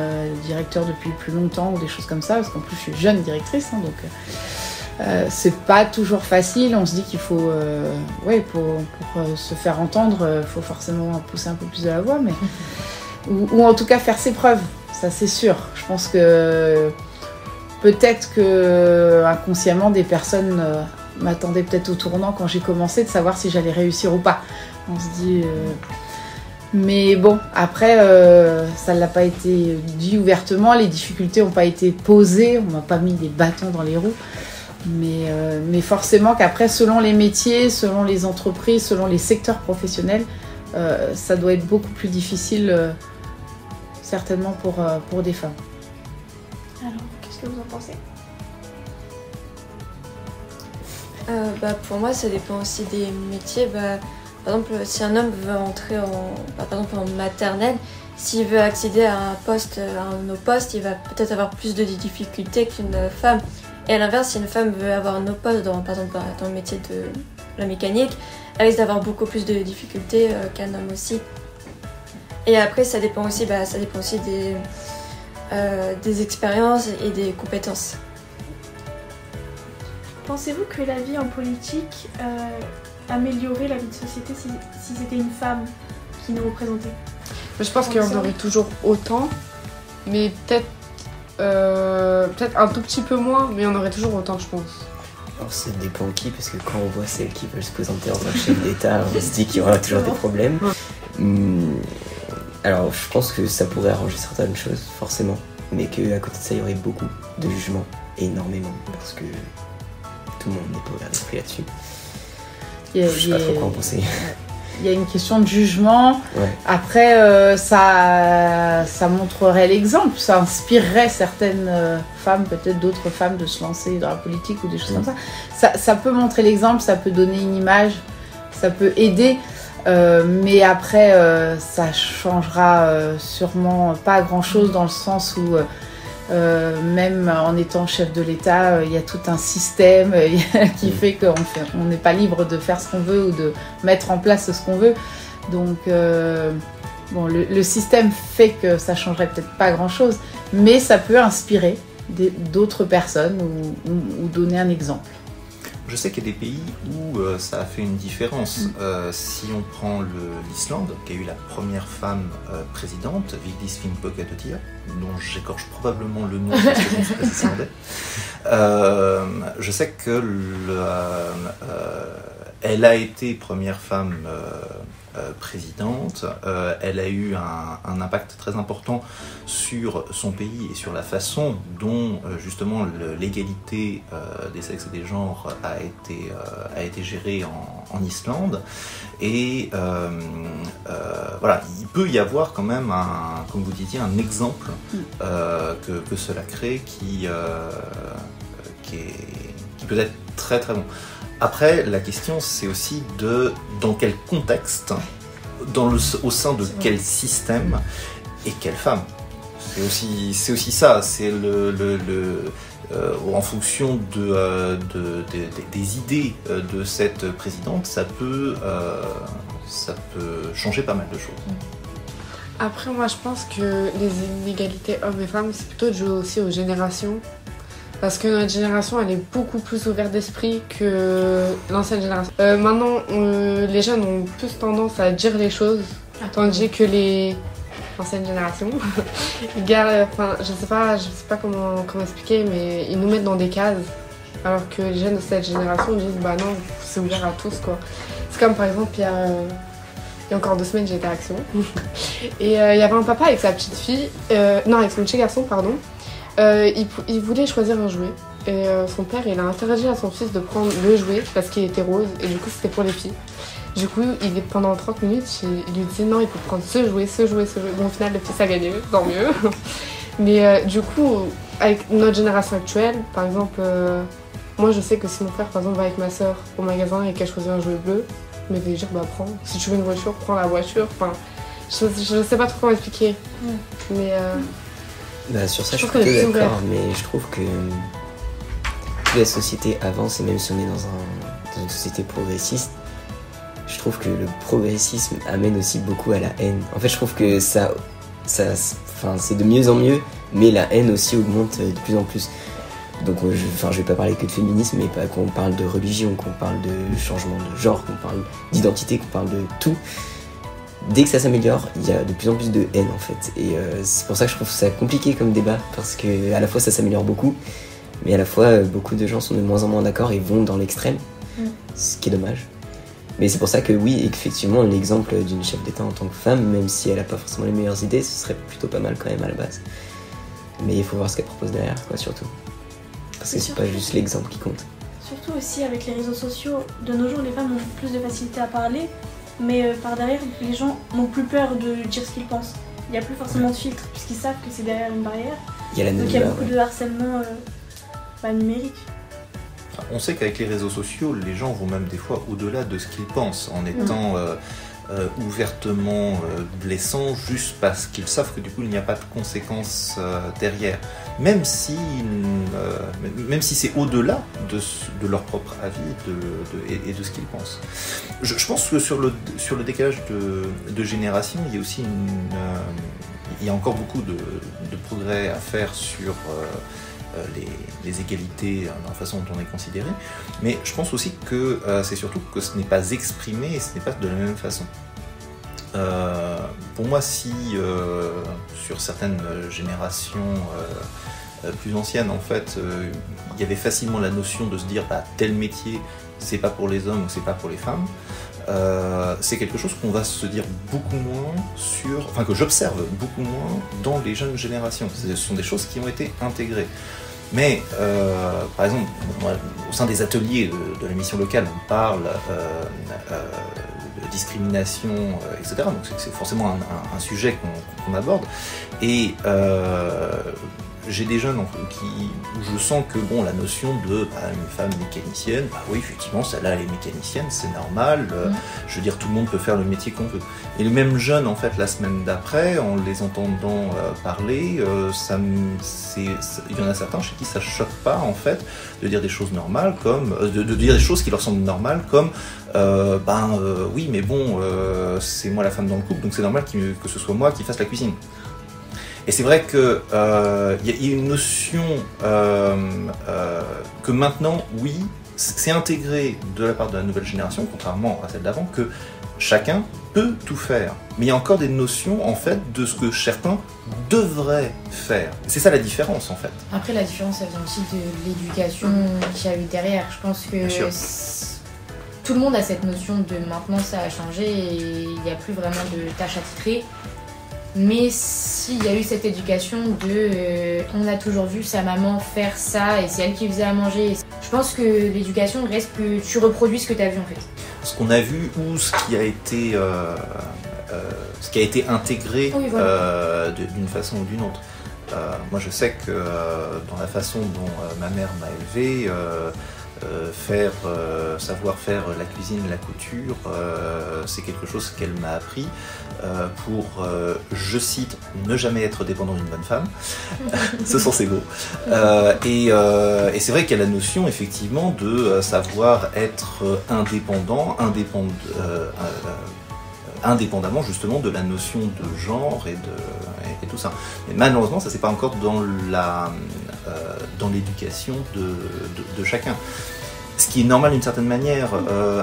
directeurs depuis plus longtemps ou des choses comme ça, parce qu'en plus, je suis jeune directrice, hein, donc c'est pas toujours facile. On se dit qu'il faut, pour se faire entendre, il faut forcément pousser un peu plus de la voix, mais ou en tout cas faire ses preuves. Ça, c'est sûr. Je pense que peut-être que inconsciemment des personnes m'attendaient peut-être au tournant quand j'ai commencé de savoir si j'allais réussir ou pas. On se dit... Mais bon, après, ça ne l'a pas été dit ouvertement, les difficultés n'ont pas été posées, on m'a pas mis des bâtons dans les roues. Mais forcément qu'après, selon les métiers, selon les entreprises, selon les secteurs professionnels, ça doit être beaucoup plus difficile, certainement pour des femmes. Alors, qu'est-ce que vous en pensez ? Pour moi, ça dépend aussi des métiers. Par exemple, si un homme veut entrer par exemple en maternelle, s'il veut accéder à un poste, à un de nos postes, il va peut-être avoir plus de difficultés qu'une femme. Et à l'inverse, si une femme veut avoir un autre poste, par exemple dans le métier de la mécanique, elle risque d'avoir beaucoup plus de difficultés qu'un homme aussi. Et après, ça dépend aussi des expériences et des compétences. Pensez-vous que la vie en politique améliorerait la vie de société si c'était une femme qui nous représentait ? Je pense qu'il y en aurait toujours autant, mais peut-être un tout petit peu moins, mais il y en aurait toujours autant, je pense. Alors ça dépend qui, parce que quand on voit celles qui veulent se présenter en tant que chef d'État, on se dit qu'il y aura toujours des problèmes. Alors je pense que ça pourrait arranger certaines choses, forcément, mais qu'à côté de ça, il y aurait beaucoup de jugements, énormément, parce que tout le monde n'est pas ouvert d'esprit là-dessus. Je sais pas trop quoi en penser. Il y a une question de jugement. Ouais. Après, ça montrerait l'exemple, ça inspirerait certaines femmes, peut-être d'autres femmes, de se lancer dans la politique ou des choses comme ça. Ça peut montrer l'exemple, ça peut donner une image, ça peut aider. Mais après, ça changera sûrement pas grand-chose dans le sens où même en étant chef de l'État, il y a tout un système qui fait qu'on n'est pas libre de faire ce qu'on veut ou de mettre en place ce qu'on veut. Donc, le système fait que ça changerait peut-être pas grand-chose, mais ça peut inspirer d'autres personnes ou donner un exemple. Je sais qu'il y a des pays où ça a fait une différence. Si on prend l'Islande, qui a eu la première femme présidente, Vigdis Finnbogadóttir, dont j'écorche probablement le nom parce que je ne sais pas si c'est islandais. Je sais que elle a été première femme présidente. Elle a eu un impact très important sur son pays et sur la façon dont justement l'égalité des sexes et des genres a été gérée en Islande. Et voilà, il peut y avoir quand même, comme vous disiez, un exemple que cela crée qui peut être très très bon. Après, la question, c'est aussi dans quel contexte, au sein de quel système et quelle femme. C'est aussi ça, c'est en fonction des idées de cette présidente, ça peut changer pas mal de choses. Après, moi, je pense que les inégalités hommes et femmes, c'est plutôt dû aussi aux générations. Parce que notre génération, elle est beaucoup plus ouverte d'esprit que l'ancienne génération. Maintenant, les jeunes ont plus tendance à dire les choses, tandis que les anciennes générations, je sais pas comment expliquer, mais ils nous mettent dans des cases. Alors que les jeunes de cette génération disent, bah non, c'est ouvert à tous, quoi. C'est comme par exemple, il y a encore 2 semaines, j'étais à Action. Et il y avait un papa avec sa petite fille, avec son petit garçon, pardon. Il voulait choisir un jouet et son père il a interdit à son fils de prendre le jouet parce qu'il était rose et du coup c'était pour les filles. Du coup pendant 30 minutes il lui disait non, il faut prendre ce jouet. Bon, au final le fils a gagné, tant mieux. Mais du coup avec notre génération actuelle, par exemple moi je sais que si mon frère par exemple va avec ma soeur au magasin et qu'elle choisit un jouet bleu, mais il va lui dire bah prends, si tu veux une voiture prends la voiture. Enfin je sais pas trop comment expliquer. Mais sur ça, je suis plutôt d'accord, mais je trouve que plus la société avance, et même si on est dans une société progressiste, je trouve que le progressisme amène aussi beaucoup à la haine. En fait, je trouve que c'est de mieux en mieux, mais la haine aussi augmente de plus en plus. Donc, je vais pas parler que de féminisme, mais pas qu'on parle de religion, qu'on parle de changement de genre, qu'on parle d'identité, qu'on parle de tout. Dès que ça s'améliore, il y a de plus en plus de haine en fait. Et c'est pour ça que je trouve ça compliqué comme débat, parce que à la fois ça s'améliore beaucoup, mais à la fois beaucoup de gens sont de moins en moins d'accord et vont dans l'extrême, ce qui est dommage. Mais c'est pour ça que oui, effectivement, l'exemple d'une chef d'État en tant que femme, même si elle n'a pas forcément les meilleures idées, ce serait plutôt pas mal quand même à la base. Mais il faut voir ce qu'elle propose derrière, quoi, surtout. Parce que c'est pas juste l'exemple qui compte. Surtout aussi avec les réseaux sociaux, de nos jours les femmes ont plus de facilité à parler. Mais par derrière, les gens n'ont plus peur de dire ce qu'ils pensent. Il n'y a plus forcément de filtre, puisqu'ils savent que c'est derrière une barrière. Donc il y a beaucoup de harcèlement numérique. On sait qu'avec les réseaux sociaux, les gens vont même des fois au-delà de ce qu'ils pensent, en étant ouvertement blessants, juste parce qu'ils savent que du coup il n'y a pas de conséquences derrière. Même si c'est au-delà de leur propre avis et de ce qu'ils pensent. Je pense que sur le décalage de génération, il y a aussi il y a encore beaucoup de progrès à faire sur les égalités dans la façon dont on est considéré, mais je pense aussi que c'est surtout que ce n'est pas exprimé et ce n'est pas de la même façon. Pour moi, si sur certaines générations plus anciennes, en fait, il y avait facilement la notion de se dire tel métier, c'est pas pour les hommes ou c'est pas pour les femmes, c'est quelque chose qu'on va se dire beaucoup moins que j'observe beaucoup moins dans les jeunes générations. Ce sont des choses qui ont été intégrées. Mais, par exemple, au sein des ateliers de la mission locale, on parle de discrimination, etc. Donc c'est forcément un sujet qu'on aborde. Et j'ai des jeunes où je sens que la notion de une femme mécanicienne, oui effectivement celle-là elle est mécanicienne, c'est normal, je veux dire tout le monde peut faire le métier qu'on veut. Et les mêmes jeunes en fait la semaine d'après, en les entendant parler, il y en a certains chez qui ça choque pas en fait de dire des choses normales comme de dire des choses qui leur semblent normales comme oui mais bon c'est moi la femme dans le couple donc c'est normal que ce soit moi qui fasse la cuisine. Et c'est vrai qu'il y a une notion que maintenant, oui, c'est intégré de la part de la nouvelle génération, contrairement à celle d'avant, que chacun peut tout faire. Mais il y a encore des notions, en fait, de ce que certains devraient faire. C'est ça la différence, en fait. Après, la différence, elle vient aussi de l'éducation qu'il y a eu derrière. Je pense que tout le monde a cette notion de maintenant ça a changé et il n'y a plus vraiment de tâches attitrées. Mais s'il y a eu cette éducation de on a toujours vu sa maman faire ça et c'est elle qui faisait à manger. Je pense que l'éducation reste que tu reproduis ce que tu as vu en fait. Ce qu'on a vu ou ce qui a été intégré oui, voilà. d'une façon ou d'une autre. Moi je sais que dans la façon dont ma mère m'a élevé, savoir faire la cuisine, la couture, c'est quelque chose qu'elle m'a appris pour, je cite, ne jamais être dépendant d'une bonne femme. Ce sont ses mots. Et c'est vrai qu'il y a la notion effectivement de savoir être indépendamment justement de la notion de genre et tout ça. Mais malheureusement, ça c'est pas encore dans l'éducation de chacun. Ce qui est normal d'une certaine manière,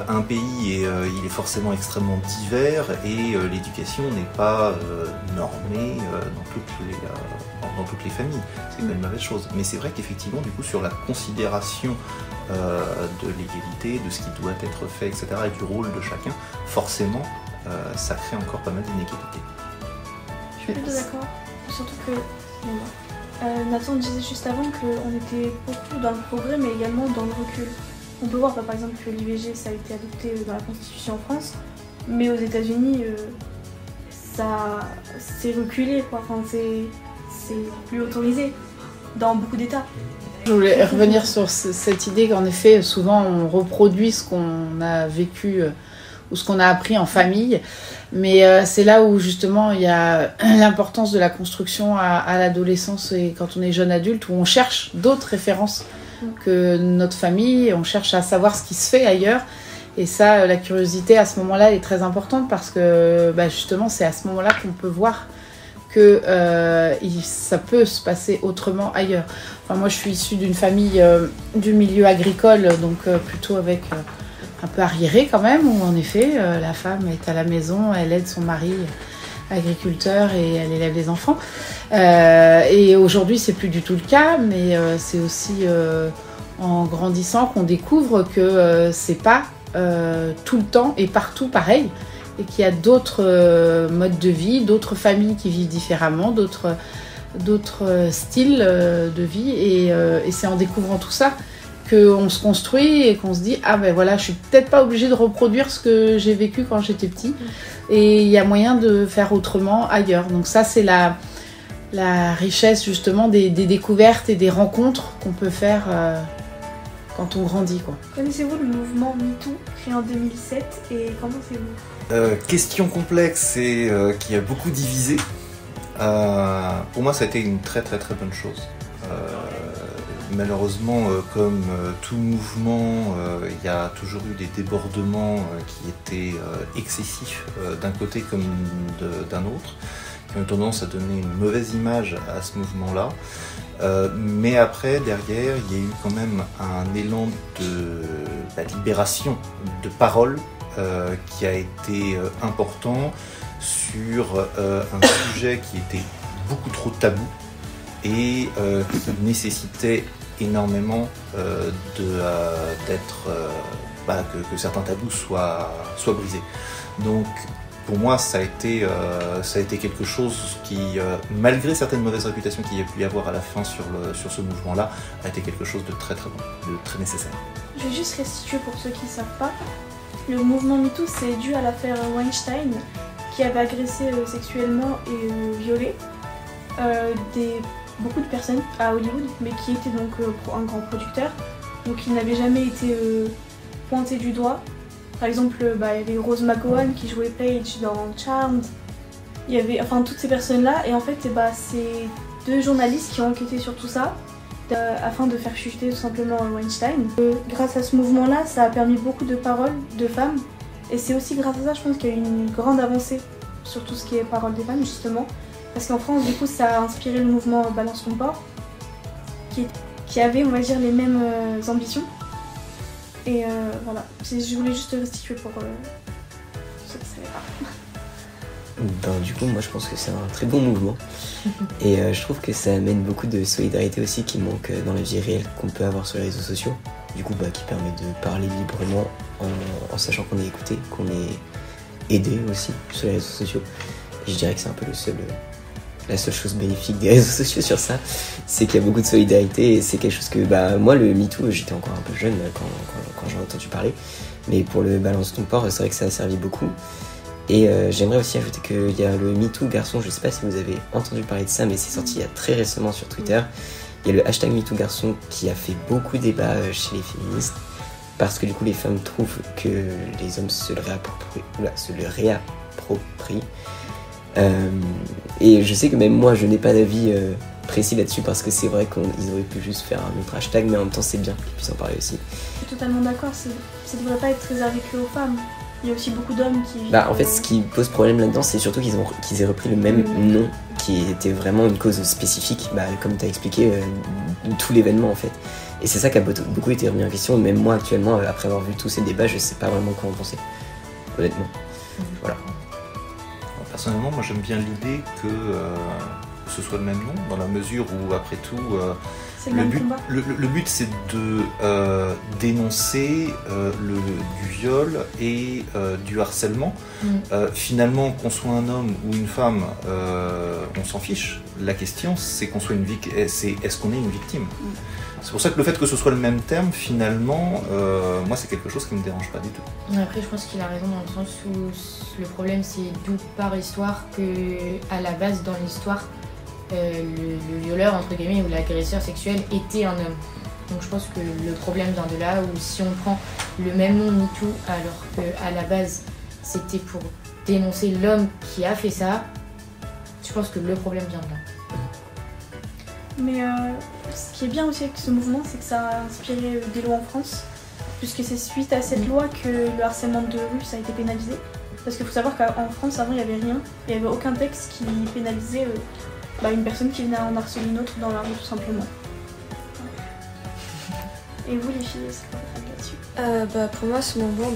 un pays il est forcément extrêmement divers et l'éducation n'est pas normée dans toutes les familles. C'est pas une mauvaise chose. Mais c'est vrai qu'effectivement, du coup, sur la considération de l'égalité, de ce qui doit être fait, etc., et du rôle de chacun, forcément, ça crée encore pas mal d'inégalités. Je suis plutôt d'accord. Surtout que Nathan disait juste avant qu'on était beaucoup dans le progrès, mais également dans le recul. On peut voir par exemple que l'IVG ça a été adopté dans la Constitution en France, mais aux États-Unis ça s'est reculé, quoi. Enfin, c'est plus autorisé dans beaucoup d'États. Je voulais revenir sur cette idée qu'en effet, souvent on reproduit ce qu'on a vécu ou ce qu'on a appris en famille, mais c'est là où justement il y a l'importance de la construction à l'adolescence et quand on est jeune adulte, où on cherche d'autres références que notre famille, on cherche à savoir ce qui se fait ailleurs. Et ça, la curiosité à ce moment-là est très importante parce que justement c'est à ce moment-là qu'on peut voir que ça peut se passer autrement ailleurs. Enfin, moi je suis issue d'une famille du milieu agricole, donc plutôt avec un peu arriéré quand même, où en effet la femme est à la maison, elle aide son mari agriculteur et elle élève les enfants. Et aujourd'hui c'est plus du tout le cas, mais c'est aussi en grandissant qu'on découvre que c'est pas tout le temps et partout pareil, et qu'il y a d'autres modes de vie, d'autres familles qui vivent différemment, d'autres styles de vie, et c'est en découvrant tout ça qu'on se construit et qu'on se dit ah ben voilà, je suis peut-être pas obligée de reproduire ce que j'ai vécu quand j'étais petit, et il y a moyen de faire autrement ailleurs. Donc ça c'est la richesse justement des découvertes et des rencontres qu'on peut faire quand on grandit, quoi. Connaissez-vous le mouvement MeToo créé en 2007 et qu'en pensez-vous? Question complexe et qui a beaucoup divisé. Pour moi ça a été une très très très bonne chose. Malheureusement, comme tout mouvement, il y a toujours eu des débordements qui étaient excessifs d'un côté comme d'un autre, qui ont tendance à donner une mauvaise image à ce mouvement-là. Mais après, derrière, il y a eu quand même un élan de libération de parole qui a été important sur un sujet qui était beaucoup trop tabou et qui nécessitait énormément que certains tabous soient brisés. Donc pour moi ça a été quelque chose qui, malgré certaines mauvaises réputations qu'il y a pu y avoir à la fin sur ce mouvement-là, a été quelque chose de très très bon, de très nécessaire. Je vais juste restituer pour ceux qui ne savent pas. Le mouvement MeToo c'est dû à l'affaire Weinstein qui avait agressé sexuellement et violé beaucoup de personnes à Hollywood, mais qui était donc un grand producteur, donc il n'avait jamais été pointé du doigt. Par exemple, il y avait Rose McGowan qui jouait Paige dans Charmed, il y avait toutes ces personnes-là, et en fait c'est deux journalistes qui ont enquêté sur tout ça afin de faire chuter tout simplement Weinstein. Grâce à ce mouvement-là, ça a permis beaucoup de paroles de femmes, et c'est aussi grâce à ça, je pense qu'il y a eu une grande avancée sur tout ce qui est paroles des femmes, justement. Parce qu'en France, du coup, ça a inspiré le mouvement Balance ton porc, qui avait, on va dire, les mêmes ambitions. Et voilà, je voulais juste restituer pour ceux qui ne savaient pas. Du coup, moi je pense que c'est un très bon mouvement. Et je trouve que ça amène beaucoup de solidarité aussi qui manque dans la vie réelle qu'on peut avoir sur les réseaux sociaux. du coup qui permet de parler librement en sachant qu'on est écouté, qu'on est aidé aussi sur les réseaux sociaux. Et je dirais que c'est un peu la seule chose bénéfique des réseaux sociaux sur ça, c'est qu'il y a beaucoup de solidarité et c'est quelque chose que moi le MeToo, j'étais encore un peu jeune quand j'en ai entendu parler, mais pour le balance ton port, c'est vrai que ça a servi beaucoup. Et j'aimerais aussi ajouter qu'il y a le MeToo garçon, je sais pas si vous avez entendu parler de ça, mais c'est sorti il y a très récemment sur Twitter. Il y a le hashtag MeToo garçon qui a fait beaucoup débat chez les féministes, parce que du coup les femmes trouvent que les hommes se le réapproprient. Et je sais que même moi je n'ai pas d'avis précis là-dessus, parce que c'est vrai qu'ils auraient pu juste faire un autre hashtag, mais en même temps c'est bien qu'ils puissent en parler aussi. Je suis totalement d'accord, ça ne devrait pas être réservé que aux femmes. Il y a aussi beaucoup d'hommes qui... En fait, ce qui pose problème là-dedans, c'est surtout qu'ils aient repris le même nom, qui était vraiment une cause spécifique, comme tu as expliqué, de tout l'événement en fait. Et c'est ça qui a beaucoup été remis en question. Même moi actuellement, après avoir vu tous ces débats, je sais pas vraiment quoi en penser, honnêtement. Voilà. Personnellement, moi j'aime bien l'idée que ce soit le même nom, dans la mesure où après tout, le but c'est de dénoncer du viol et du harcèlement. Finalement, qu'on soit un homme ou une femme, on s'en fiche. La question c'est qu'on soit est-ce qu'on est une victime. C'est pour ça que le fait que ce soit le même terme, finalement, moi c'est quelque chose qui me dérange pas du tout. Après, je pense qu'il a raison dans le sens où le problème c'est d'où part l'histoire, que à la base dans l'histoire, le violeur entre guillemets ou l'agresseur sexuel était un homme. Donc je pense que le problème vient de là, où si on prend le même nom MeToo alors qu'à la base c'était pour dénoncer l'homme qui a fait ça, je pense que le problème vient de là. Mais ce qui est bien aussi avec ce mouvement, c'est que ça a inspiré des lois en France, puisque c'est suite à cette loi que le harcèlement de rue ça a été pénalisé. Parce qu'il faut savoir qu'en France avant il n'y avait rien, il n'y avait aucun texte qui pénalisait une personne qui venait en harceler une autre dans la rue tout simplement. Et vous les filles, est-ce que vous avez là-dessus? Pour moi ce mouvement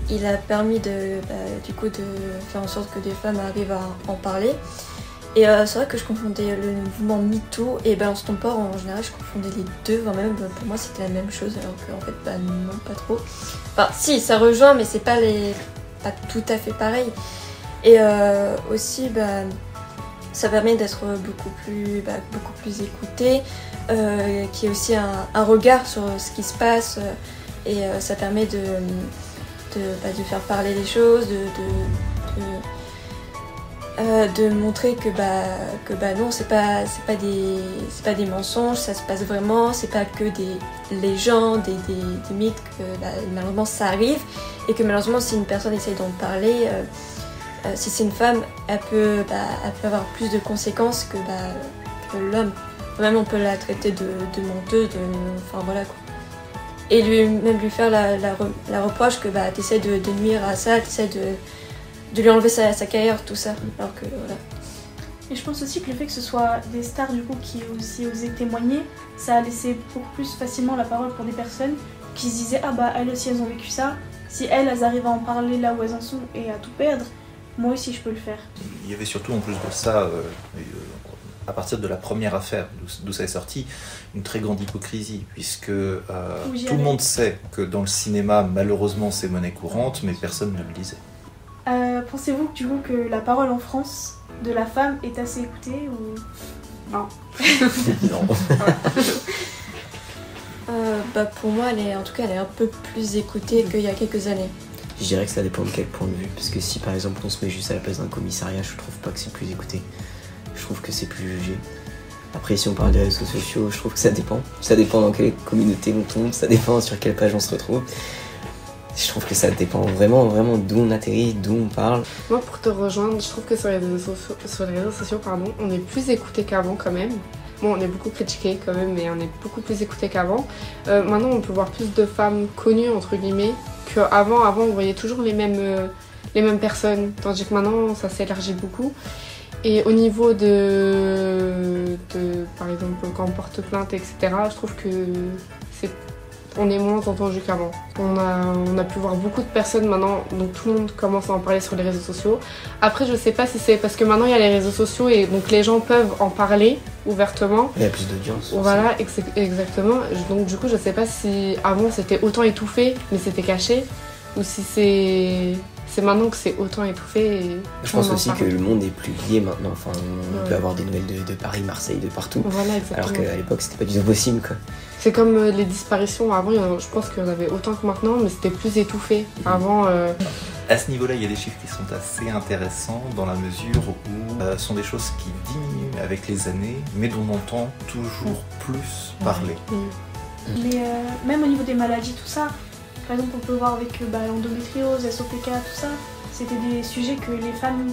il a permis de faire en sorte que des femmes arrivent à en parler. Et c'est vrai que je confondais le mouvement MeToo et Balance ton port, en général je confondais les deux, même pour moi c'était la même chose, alors qu'en fait non, pas trop. Enfin si, ça rejoint, mais c'est pas tout à fait pareil. Et aussi ça permet d'être beaucoup plus écouté, qu'il y ait aussi un regard sur ce qui se passe, et ça permet de faire parler les choses, de montrer que non, c'est pas des mensonges, ça se passe vraiment, c'est pas que des légendes, des mythes, que malheureusement ça arrive, et que malheureusement si une personne essaye d'en parler, si c'est une femme, elle peut avoir plus de conséquences que l'homme. Même on peut la traiter de menteuse, enfin voilà quoi. Et lui faire la reproche que t'essaies de nuire à ça, t'essaies de lui enlever sa carrière, tout ça. Alors que voilà. Et je pense aussi que le fait que ce soit des stars du coup qui aient aussi osé témoigner, ça a laissé beaucoup plus facilement la parole pour des personnes qui se disaient elles aussi elles ont vécu ça, si elles arrivent à en parler là où elles en sont et à tout perdre, moi aussi je peux le faire. Il y avait surtout en plus de ça, à partir de la première affaire d'où ça est sorti, une très grande hypocrisie, puisque tout le monde sait que dans le cinéma malheureusement c'est monnaie courante, mais personne ne le disait. Pensez-vous du coup que la parole en France de la femme est assez écoutée ou... Non. Non. Pour moi, elle est un peu plus écoutée qu'il y a quelques années. Je dirais que ça dépend de quel point de vue, parce que si par exemple on se met juste à la place d'un commissariat, je trouve pas que c'est plus écouté. Je trouve que c'est plus jugé. Après, si on parle des réseaux sociaux, je trouve que ça dépend. Ça dépend dans quelle communauté on tombe, ça dépend sur quelle page on se retrouve. Je trouve que ça dépend vraiment d'où on atterrit, d'où on parle. Moi, pour te rejoindre, je trouve que sur les réseaux sociaux, on est plus écouté qu'avant quand même. Bon, on est beaucoup critiqué quand même, mais on est beaucoup plus écouté qu'avant. Maintenant, on peut voir plus de femmes connues, entre guillemets, qu'avant. Avant, on voyait toujours les mêmes personnes, tandis que maintenant, ça s'élargit beaucoup. Et au niveau de par exemple, quand on porte plainte, etc., je trouve que on est moins entendu qu'avant. On a pu voir beaucoup de personnes maintenant, donc tout le monde commence à en parler sur les réseaux sociaux. Après, je sais pas si c'est parce que maintenant il y a les réseaux sociaux et donc les gens peuvent en parler ouvertement. Il y a plus d'audience. Voilà, exactement. Donc du coup, je sais pas si avant c'était autant étouffé, mais c'était caché, ou si c'est maintenant que c'est autant étouffé. Et je pense aussi que le monde est plus lié maintenant. Enfin, on peut avoir des nouvelles de Paris, Marseille, de partout. Voilà, exactement. Alors qu'à l'époque, c'était pas du tout possible, quoi. C'est comme les disparitions. Avant, je pense qu'il y en avait autant que maintenant, mais c'était plus étouffé. Avant. À ce niveau-là, il y a des chiffres qui sont assez intéressants dans la mesure où ce sont des choses qui diminuent avec les années, mais dont on entend toujours plus parler. Mais même au niveau des maladies, tout ça, par exemple, on peut voir avec l'endométriose, SOPK, tout ça, c'était des sujets que les femmes...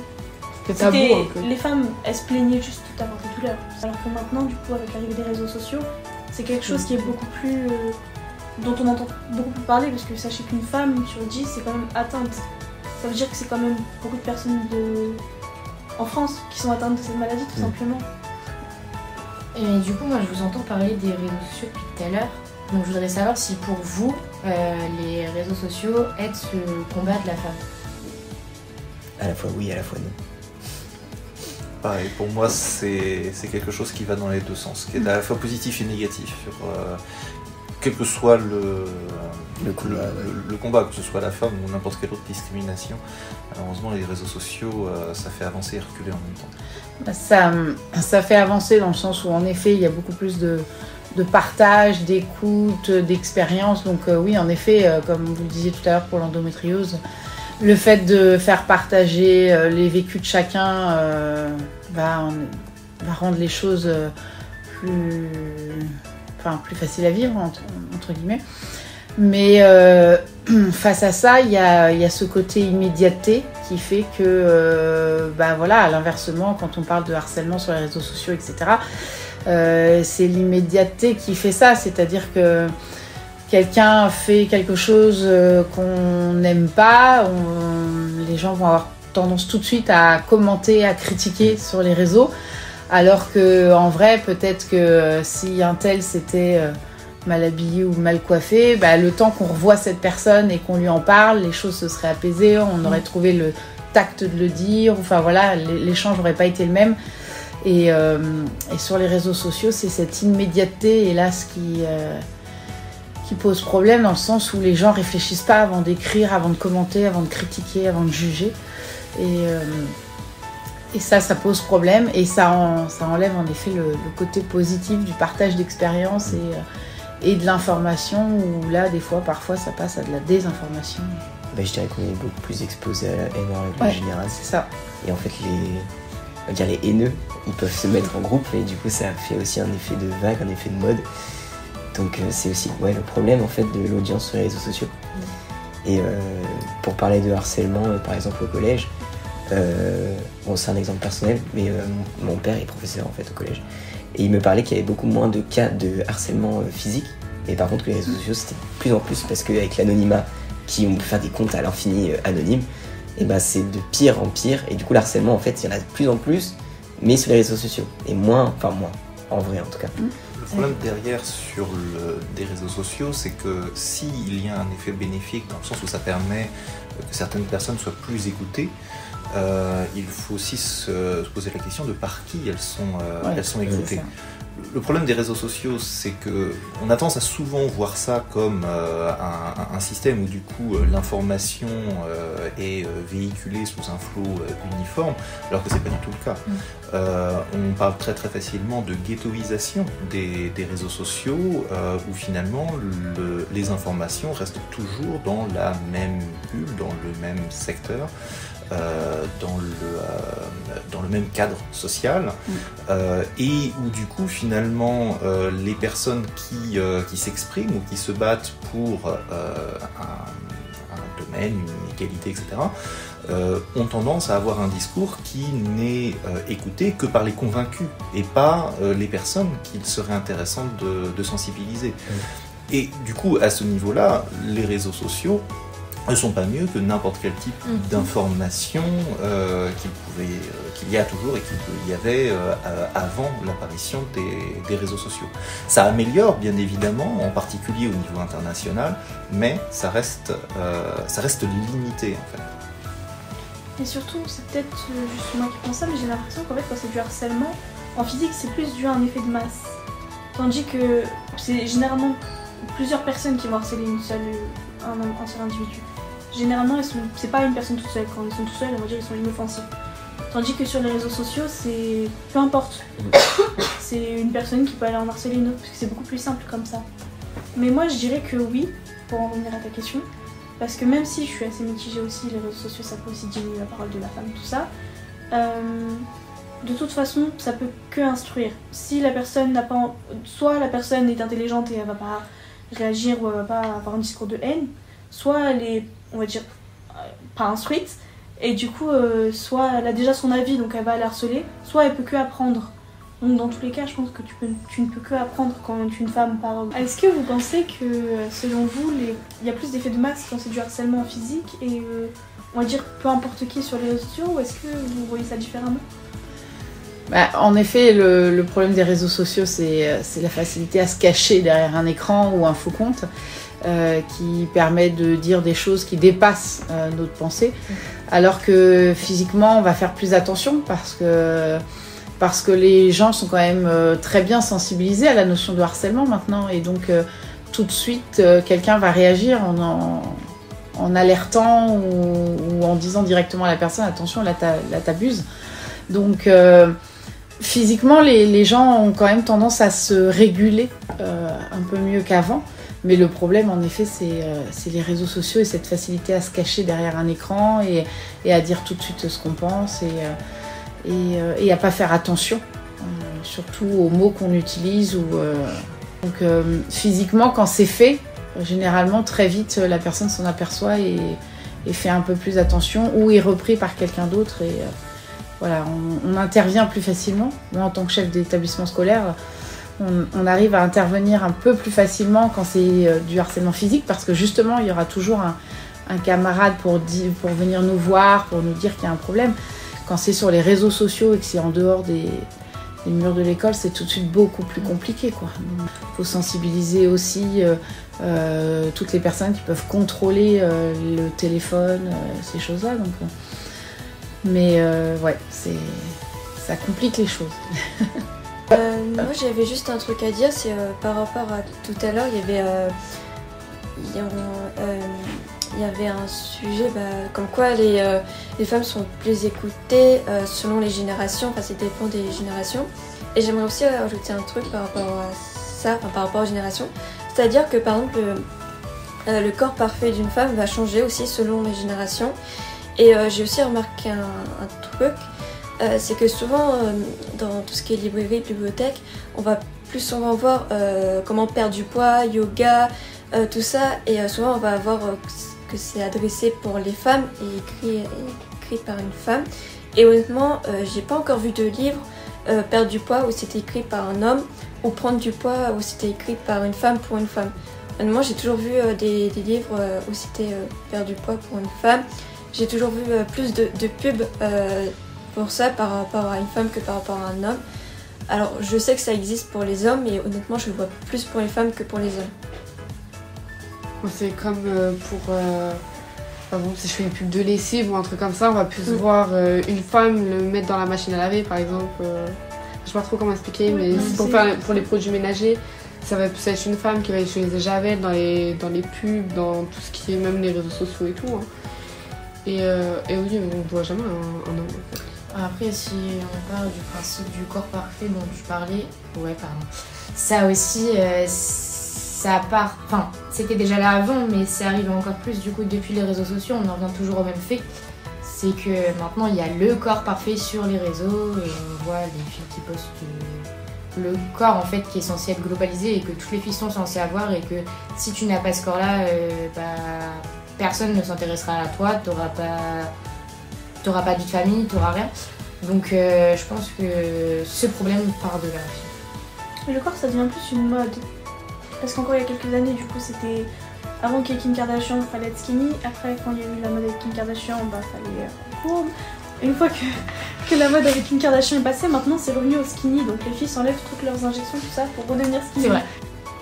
C'était tabou, les femmes, elles se plaignaient juste d'avoir des douleurs. Alors que maintenant, du coup, avec l'arrivée des réseaux sociaux, c'est quelque chose qui est beaucoup plus... dont on entend beaucoup plus parler, parce que sachez qu'une femme sur 10 c'est quand même atteinte. Ça veut dire que c'est quand même beaucoup de personnes en France qui sont atteintes de cette maladie, tout simplement. Et du coup, moi, je vous entends parler des réseaux sociaux depuis tout à l'heure. Donc, je voudrais savoir si pour vous, les réseaux sociaux aident ce combat de la femme. À la fois oui, à la fois non. Pareil, pour moi, c'est quelque chose qui va dans les deux sens, qui est à la fois positif et négatif. Quel que soit le combat, que ce soit la femme ou n'importe quelle autre discrimination, malheureusement les réseaux sociaux, ça fait avancer et reculer en même temps. Ça fait avancer dans le sens où en effet il y a beaucoup plus de partage, d'écoute, d'expérience. Donc oui, en effet, comme vous le disiez tout à l'heure pour l'endométriose, le fait de faire partager les vécus de chacun va rendre les choses plus facile à vivre, entre guillemets. Mais face à ça, il y a ce côté immédiateté qui fait que, à l'inversement, quand on parle de harcèlement sur les réseaux sociaux, etc., c'est l'immédiateté qui fait ça. C'est-à-dire que quelqu'un fait quelque chose qu'on n'aime pas, les gens vont avoir tendance tout de suite à commenter, à critiquer sur les réseaux. Alors qu'en vrai, peut-être que si un tel s'était mal habillé ou mal coiffé, le temps qu'on revoit cette personne et qu'on lui en parle, les choses se seraient apaisées, on aurait trouvé le tact de le dire, enfin voilà, l'échange n'aurait pas été le même. Et sur les réseaux sociaux, c'est cette immédiateté, hélas, qui pose problème, dans le sens où les gens réfléchissent pas avant d'écrire, avant de commenter, avant de critiquer, avant de juger. Et ça pose problème, et ça enlève en effet le côté positif du partage d'expérience et de l'information, où là, des fois, parfois, ça passe à de la désinformation. Je dirais qu'on est beaucoup plus exposé à la haine en règle générale. C'est ça. Et en fait, les haineux, ils peuvent se mettre en groupe, et du coup, ça fait aussi un effet de vague, un effet de mode. Donc c'est aussi le problème en fait de l'audience sur les réseaux sociaux. Et pour parler de harcèlement, par exemple au collège, c'est un exemple personnel, mais mon père est professeur en fait au collège. Et il me parlait qu'il y avait beaucoup moins de cas de harcèlement physique. Et par contre, les réseaux sociaux, c'était de plus en plus, parce qu'avec l'anonymat, on peut faire des comptes à l'infini anonymes, et c'est de pire en pire. Et du coup, le harcèlement, en fait, il y en a de plus en plus, mais sur les réseaux sociaux. Et moins, en vrai en tout cas. Le problème derrière des réseaux sociaux, c'est que s'il y a un effet bénéfique, dans le sens où ça permet que certaines personnes soient plus écoutées, il faut aussi se poser la question de par qui elles sont écoutées. Le problème des réseaux sociaux, c'est qu'on a tendance à souvent voir ça comme un système où du coup l'information est véhiculée sous un flot uniforme, alors que c'est pas du tout le cas. On parle très très facilement de ghettoisation des réseaux sociaux, où finalement les informations restent toujours dans la même bulle, dans le même secteur. Dans le même cadre social, et où du coup finalement les personnes qui s'expriment ou qui se battent pour un domaine, une égalité, etc., ont tendance à avoir un discours qui n'est écouté que par les convaincus et pas les personnes qu'il serait intéressant de sensibiliser. Et du coup, à ce niveau-là, les réseaux sociaux ne sont pas mieux que n'importe quel type d'information qu'il y a toujours et qu'il y avait avant l'apparition des réseaux sociaux. Ça améliore bien évidemment, en particulier au niveau international, mais ça reste limité en fait. Et surtout, c'est peut-être juste moi qui pense ça, mais j'ai l'impression qu'en fait quand c'est du harcèlement, en physique c'est plus dû à un effet de masse. Tandis que c'est généralement plusieurs personnes qui vont harceler un seul individu. Généralement, c'est pas une personne toute seule. Quand ils sont tout seuls, on va dire qu'ils sont inoffensifs. Tandis que sur les réseaux sociaux, c'est peu importe. C'est une personne qui peut aller en harceler une autre, parce que c'est beaucoup plus simple comme ça. Mais moi, je dirais que oui, pour en revenir à ta question, parce que même si je suis assez mitigée aussi, les réseaux sociaux, ça peut aussi diminuer la parole de la femme, tout ça. De toute façon, ça peut que instruire. Si la personne n'a pas... Soit la personne est intelligente et elle va pas réagir ou elle va pas avoir un discours de haine, soit elle est, on va dire, pas instruite, et du coup, soit elle a déjà son avis, donc elle va harceler, soit elle peut que apprendre. Donc dans tous les cas, je pense que tu ne peux que apprendre quand une femme parle. Est-ce que vous pensez que, selon vous, il y a plus d'effets de masse quand c'est du harcèlement physique et, on va dire, peu importe qui sur les réseaux sociaux, ou est-ce que vous voyez ça différemment ? Bah, en effet, le problème des réseaux sociaux, c'est la facilité à se cacher derrière un écran ou un faux compte qui permet de dire des choses qui dépassent notre pensée, alors que physiquement, on va faire plus attention parce que les gens sont quand même très bien sensibilisés à la notion de harcèlement maintenant, et donc tout de suite, quelqu'un va réagir en alertant ou en disant directement à la personne « attention, là t'abuses ». Donc physiquement, les gens ont quand même tendance à se réguler un peu mieux qu'avant. Mais le problème, en effet, c'est les réseaux sociaux et cette facilité à se cacher derrière un écran et à dire tout de suite ce qu'on pense et à pas faire attention, surtout aux mots qu'on utilise. Donc physiquement, quand c'est fait, généralement, très vite, la personne s'en aperçoit et fait un peu plus attention ou est repris par quelqu'un d'autre. Et voilà, on intervient plus facilement. Moi, en tant que chef d'établissement scolaire, on arrive à intervenir un peu plus facilement quand c'est du harcèlement physique, parce que justement, il y aura toujours un camarade pour venir nous voir, pour nous dire qu'il y a un problème. Quand c'est sur les réseaux sociaux et que c'est en dehors des murs de l'école, c'est tout de suite beaucoup plus compliqué, quoi. Il faut sensibiliser aussi toutes les personnes qui peuvent contrôler le téléphone, ces choses-là. Donc, mais ouais, ça complique les choses. Moi j'avais juste un truc à dire, c'est par rapport à tout à l'heure, il y avait un sujet comme quoi les femmes sont plus écoutées selon les générations, enfin ça dépend des générations. Et j'aimerais aussi ajouter un truc par rapport à ça, enfin, par rapport aux générations. C'est-à-dire que par exemple le corps parfait d'une femme va changer aussi selon les générations. Et j'ai aussi remarqué un truc. C'est que souvent, dans tout ce qui est librairie, bibliothèque, on va plus souvent voir comment perdre du poids, yoga, tout ça. Et souvent, on va voir que c'est adressé pour les femmes et écrit par une femme. Et honnêtement, j'ai pas encore vu de livre perdre du poids où c'était écrit par un homme, ou prendre du poids où c'était écrit par une femme pour une femme. Honnêtement, j'ai toujours vu des livres où c'était perdre du poids pour une femme. J'ai toujours vu plus de pubs pour ça par rapport à une femme que par rapport à un homme. Alors je sais que ça existe pour les hommes, mais honnêtement je le vois plus pour les femmes que pour les hommes. C'est comme pour par exemple, si je fais une pub de lessive ou un truc comme ça, on va plus voir une femme le mettre dans la machine à laver par exemple. Je sais pas trop comment expliquer, mais pour les produits ménagers, ça va plus être une femme qui va utiliser Javel dans les pubs, dans tout ce qui est même les réseaux sociaux et tout. Hein. Et oui, on ne voit jamais un homme en fait. Après, si on parle du principe du corps parfait dont tu parlais, ça aussi, ça part. Enfin, c'était déjà là avant, mais ça arrive encore plus du coup depuis les réseaux sociaux. On en revient toujours au même fait. C'est que maintenant il y a le corps parfait sur les réseaux et on voit les filles qui postent le corps en fait qui est censé être globalisé et que toutes les filles sont censées avoir, et que si tu n'as pas ce corps-là, personne ne s'intéressera à toi, t'auras pas de vie de famille, t'auras rien. Donc je pense que ce problème part de là. Le corps, ça devient plus une mode. Parce qu'encore il y a quelques années, du coup, c'était avant qu'il y ait Kim Kardashian, il fallait être skinny. Après, quand il y a eu la mode avec Kim Kardashian, fallait courbe. Une fois que la mode avec Kim Kardashian est passée, maintenant c'est revenu au skinny. Donc les filles s'enlèvent toutes leurs injections, tout ça, pour redevenir skinny. C'est vrai.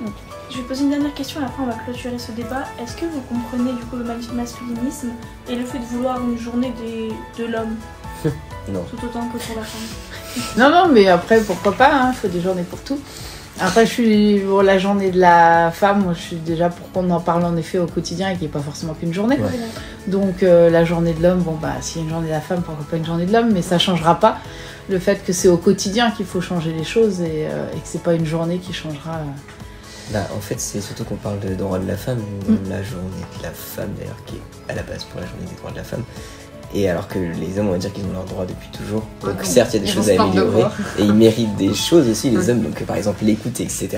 Donc, je vais poser une dernière question et après on va clôturer ce débat. Est-ce que vous comprenez du coup le masculinisme et le fait de vouloir une journée de l'homme Non. tout autant que pour la femme? Non, mais après, pourquoi pas, hein, faut des journées pour tout. Après, je suis pour la journée de la femme, moi je suis déjà pour qu'on en parle en effet au quotidien et qu'il n'y ait pas forcément qu'une journée. Ouais. Donc la journée de l'homme, s'il y a une journée de la femme, pourquoi pas une journée de l'homme, mais ça changera pas le fait que c'est au quotidien qu'il faut changer les choses et que c'est pas une journée qui changera. En fait, c'est surtout qu'on parle de droits de la femme, la journée de la femme d'ailleurs, qui est à la base pour la journée des droits de la femme. Et alors que les hommes, on va dire qu'ils ont leurs droits depuis toujours. Donc certes, il y a des choses à améliorer. Et ils méritent des choses aussi, les hommes. Donc par exemple, l'écoute, etc.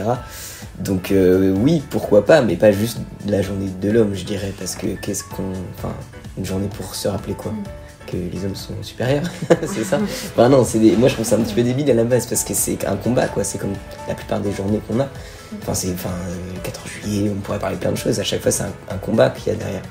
Donc oui, pourquoi pas, mais pas juste la journée de l'homme, je dirais. Parce que une journée pour se rappeler quoi? Que les hommes sont supérieurs, c'est ça? Non, moi je trouve ça un petit peu débile à la base, parce que c'est un combat, quoi. C'est comme la plupart des journées qu'on a. Le 14 juillet, on pourrait parler plein de choses. À chaque fois, c'est un combat qu'il y a derrière.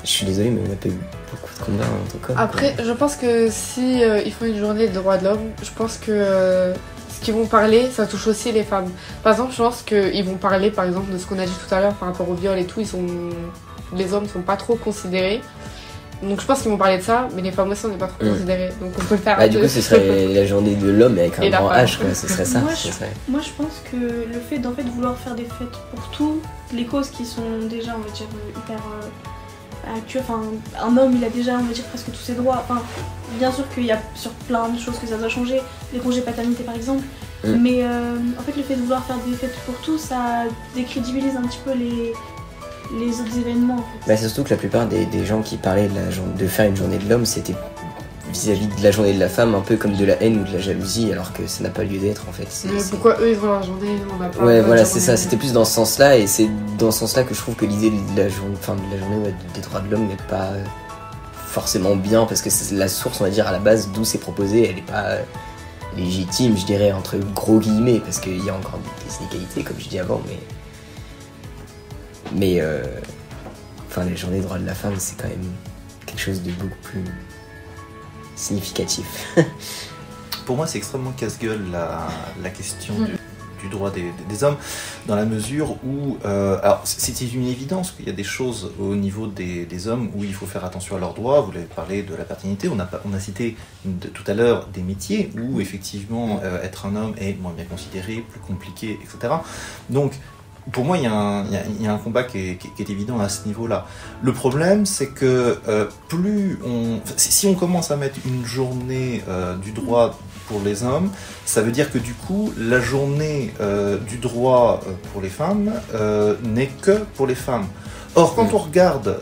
Je suis désolée, mais on a pas eu beaucoup de combats en tout cas. Après, je pense que si ils font une journée de droits de l'homme, je pense que ce qu'ils vont parler, ça touche aussi les femmes. Par exemple, je pense qu'ils vont parler, par exemple, de ce qu'on a dit tout à l'heure par rapport au viol et tout. Les hommes sont pas trop considérés. Donc je pense qu'ils vont parler de ça, mais les femmes aussi, on n'est pas trop considérées. Donc on peut le faire. Du coup, ce serait la journée de l'homme avec un grand H, quoi. Ce serait ça. Moi, je pense que le fait d'en fait vouloir faire des fêtes pour tous les causes qui sont déjà, on va dire, hyper actuelles. Un homme, il a déjà, on va dire, presque tous ses droits. Bien sûr qu'il y a sur plein de choses que ça doit changer, les congés paternité par exemple. Mais en fait, le fait de vouloir faire des fêtes pour tous, ça décrédibilise un petit peu les autres événements. En fait. C'est surtout que la plupart des gens qui parlaient de faire une journée de l'homme, c'était vis-à-vis de la journée de la femme, un peu comme de la haine ou de la jalousie, alors que ça n'a pas lieu d'être en fait. Pourquoi eux ils ont leur journée, on n'a pas. Ouais, voilà, c'est ça, c'était plus dans ce sens-là, et c'est dans ce sens-là que je trouve que l'idée de la journée des droits de l'homme n'est pas forcément bien, parce que c'est la source, on va dire, à la base d'où c'est proposé, elle n'est pas légitime, je dirais, entre gros guillemets, parce qu'il y a encore des inégalités, comme je dis avant, mais les journées des droits de la femme, c'est quand même quelque chose de beaucoup plus significatif. Pour moi, c'est extrêmement casse-gueule la question du droit des hommes, dans la mesure où... alors, c'est une évidence qu'il y a des choses au niveau des hommes où il faut faire attention à leurs droits. Vous l'avez parlé de la paternité, on a cité tout à l'heure des métiers où, effectivement, être un homme est moins bien considéré, plus compliqué, etc. Donc, pour moi, il y a un combat qui est évident à ce niveau-là. Le problème, c'est que si on commence à mettre une journée du droit pour les hommes, ça veut dire que du coup, la journée du droit pour les femmes n'est que pour les femmes. Or, quand on regarde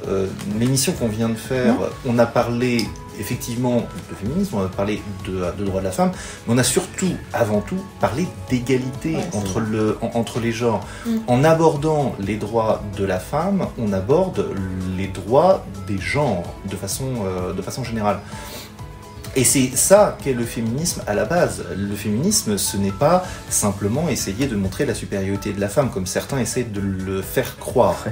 l'émission qu'on vient de faire, on a parlé effectivement de féminisme, on a parlé de droits de la femme, mais on a surtout, avant tout, parlé d'égalité entre les genres. En abordant les droits de la femme, on aborde les droits des genres de façon générale. Et c'est ça qu'est le féminisme à la base. Le féminisme, ce n'est pas simplement essayer de montrer la supériorité de la femme, comme certains essaient de le faire croire,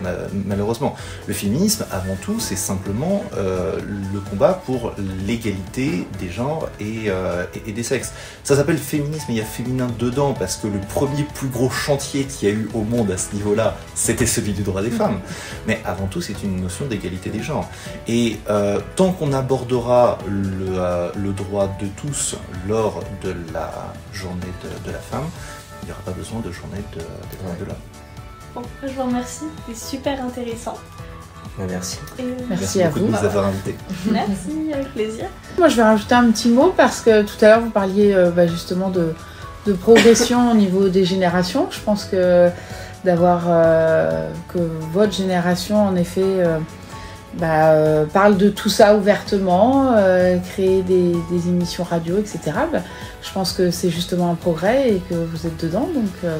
malheureusement. Le féminisme, avant tout, c'est simplement le combat pour l'égalité des genres et des sexes. Ça s'appelle féminisme, et il y a féminin dedans, parce que le premier plus gros chantier qu'il y a eu au monde à ce niveau-là, c'était celui du droit des femmes. Mais avant tout, c'est une notion d'égalité des genres. Et tant qu'on abordera le droit de tous lors de la journée de la femme, il n'y aura pas besoin de journée des droits de l'homme. Bon, je vous remercie, c'était super intéressant. Merci. Merci à beaucoup vous. de nous avoir invités. Merci, avec plaisir. Moi, je vais rajouter un petit mot parce que tout à l'heure, vous parliez justement de progression au niveau des générations. Je pense que d'avoir que votre génération, en effet, parle de tout ça ouvertement, créer des émissions radio, etc. Je pense que c'est justement un progrès et que vous êtes dedans. Donc,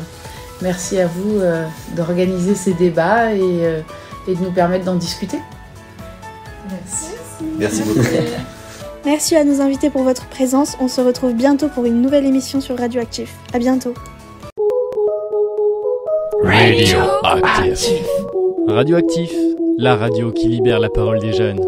merci à vous d'organiser ces débats et de nous permettre d'en discuter. Merci beaucoup. Merci à nos invités pour votre présence. On se retrouve bientôt pour une nouvelle émission sur Radioactif. À bientôt. Radioactive. Radioactif, la radio qui libère la parole des jeunes.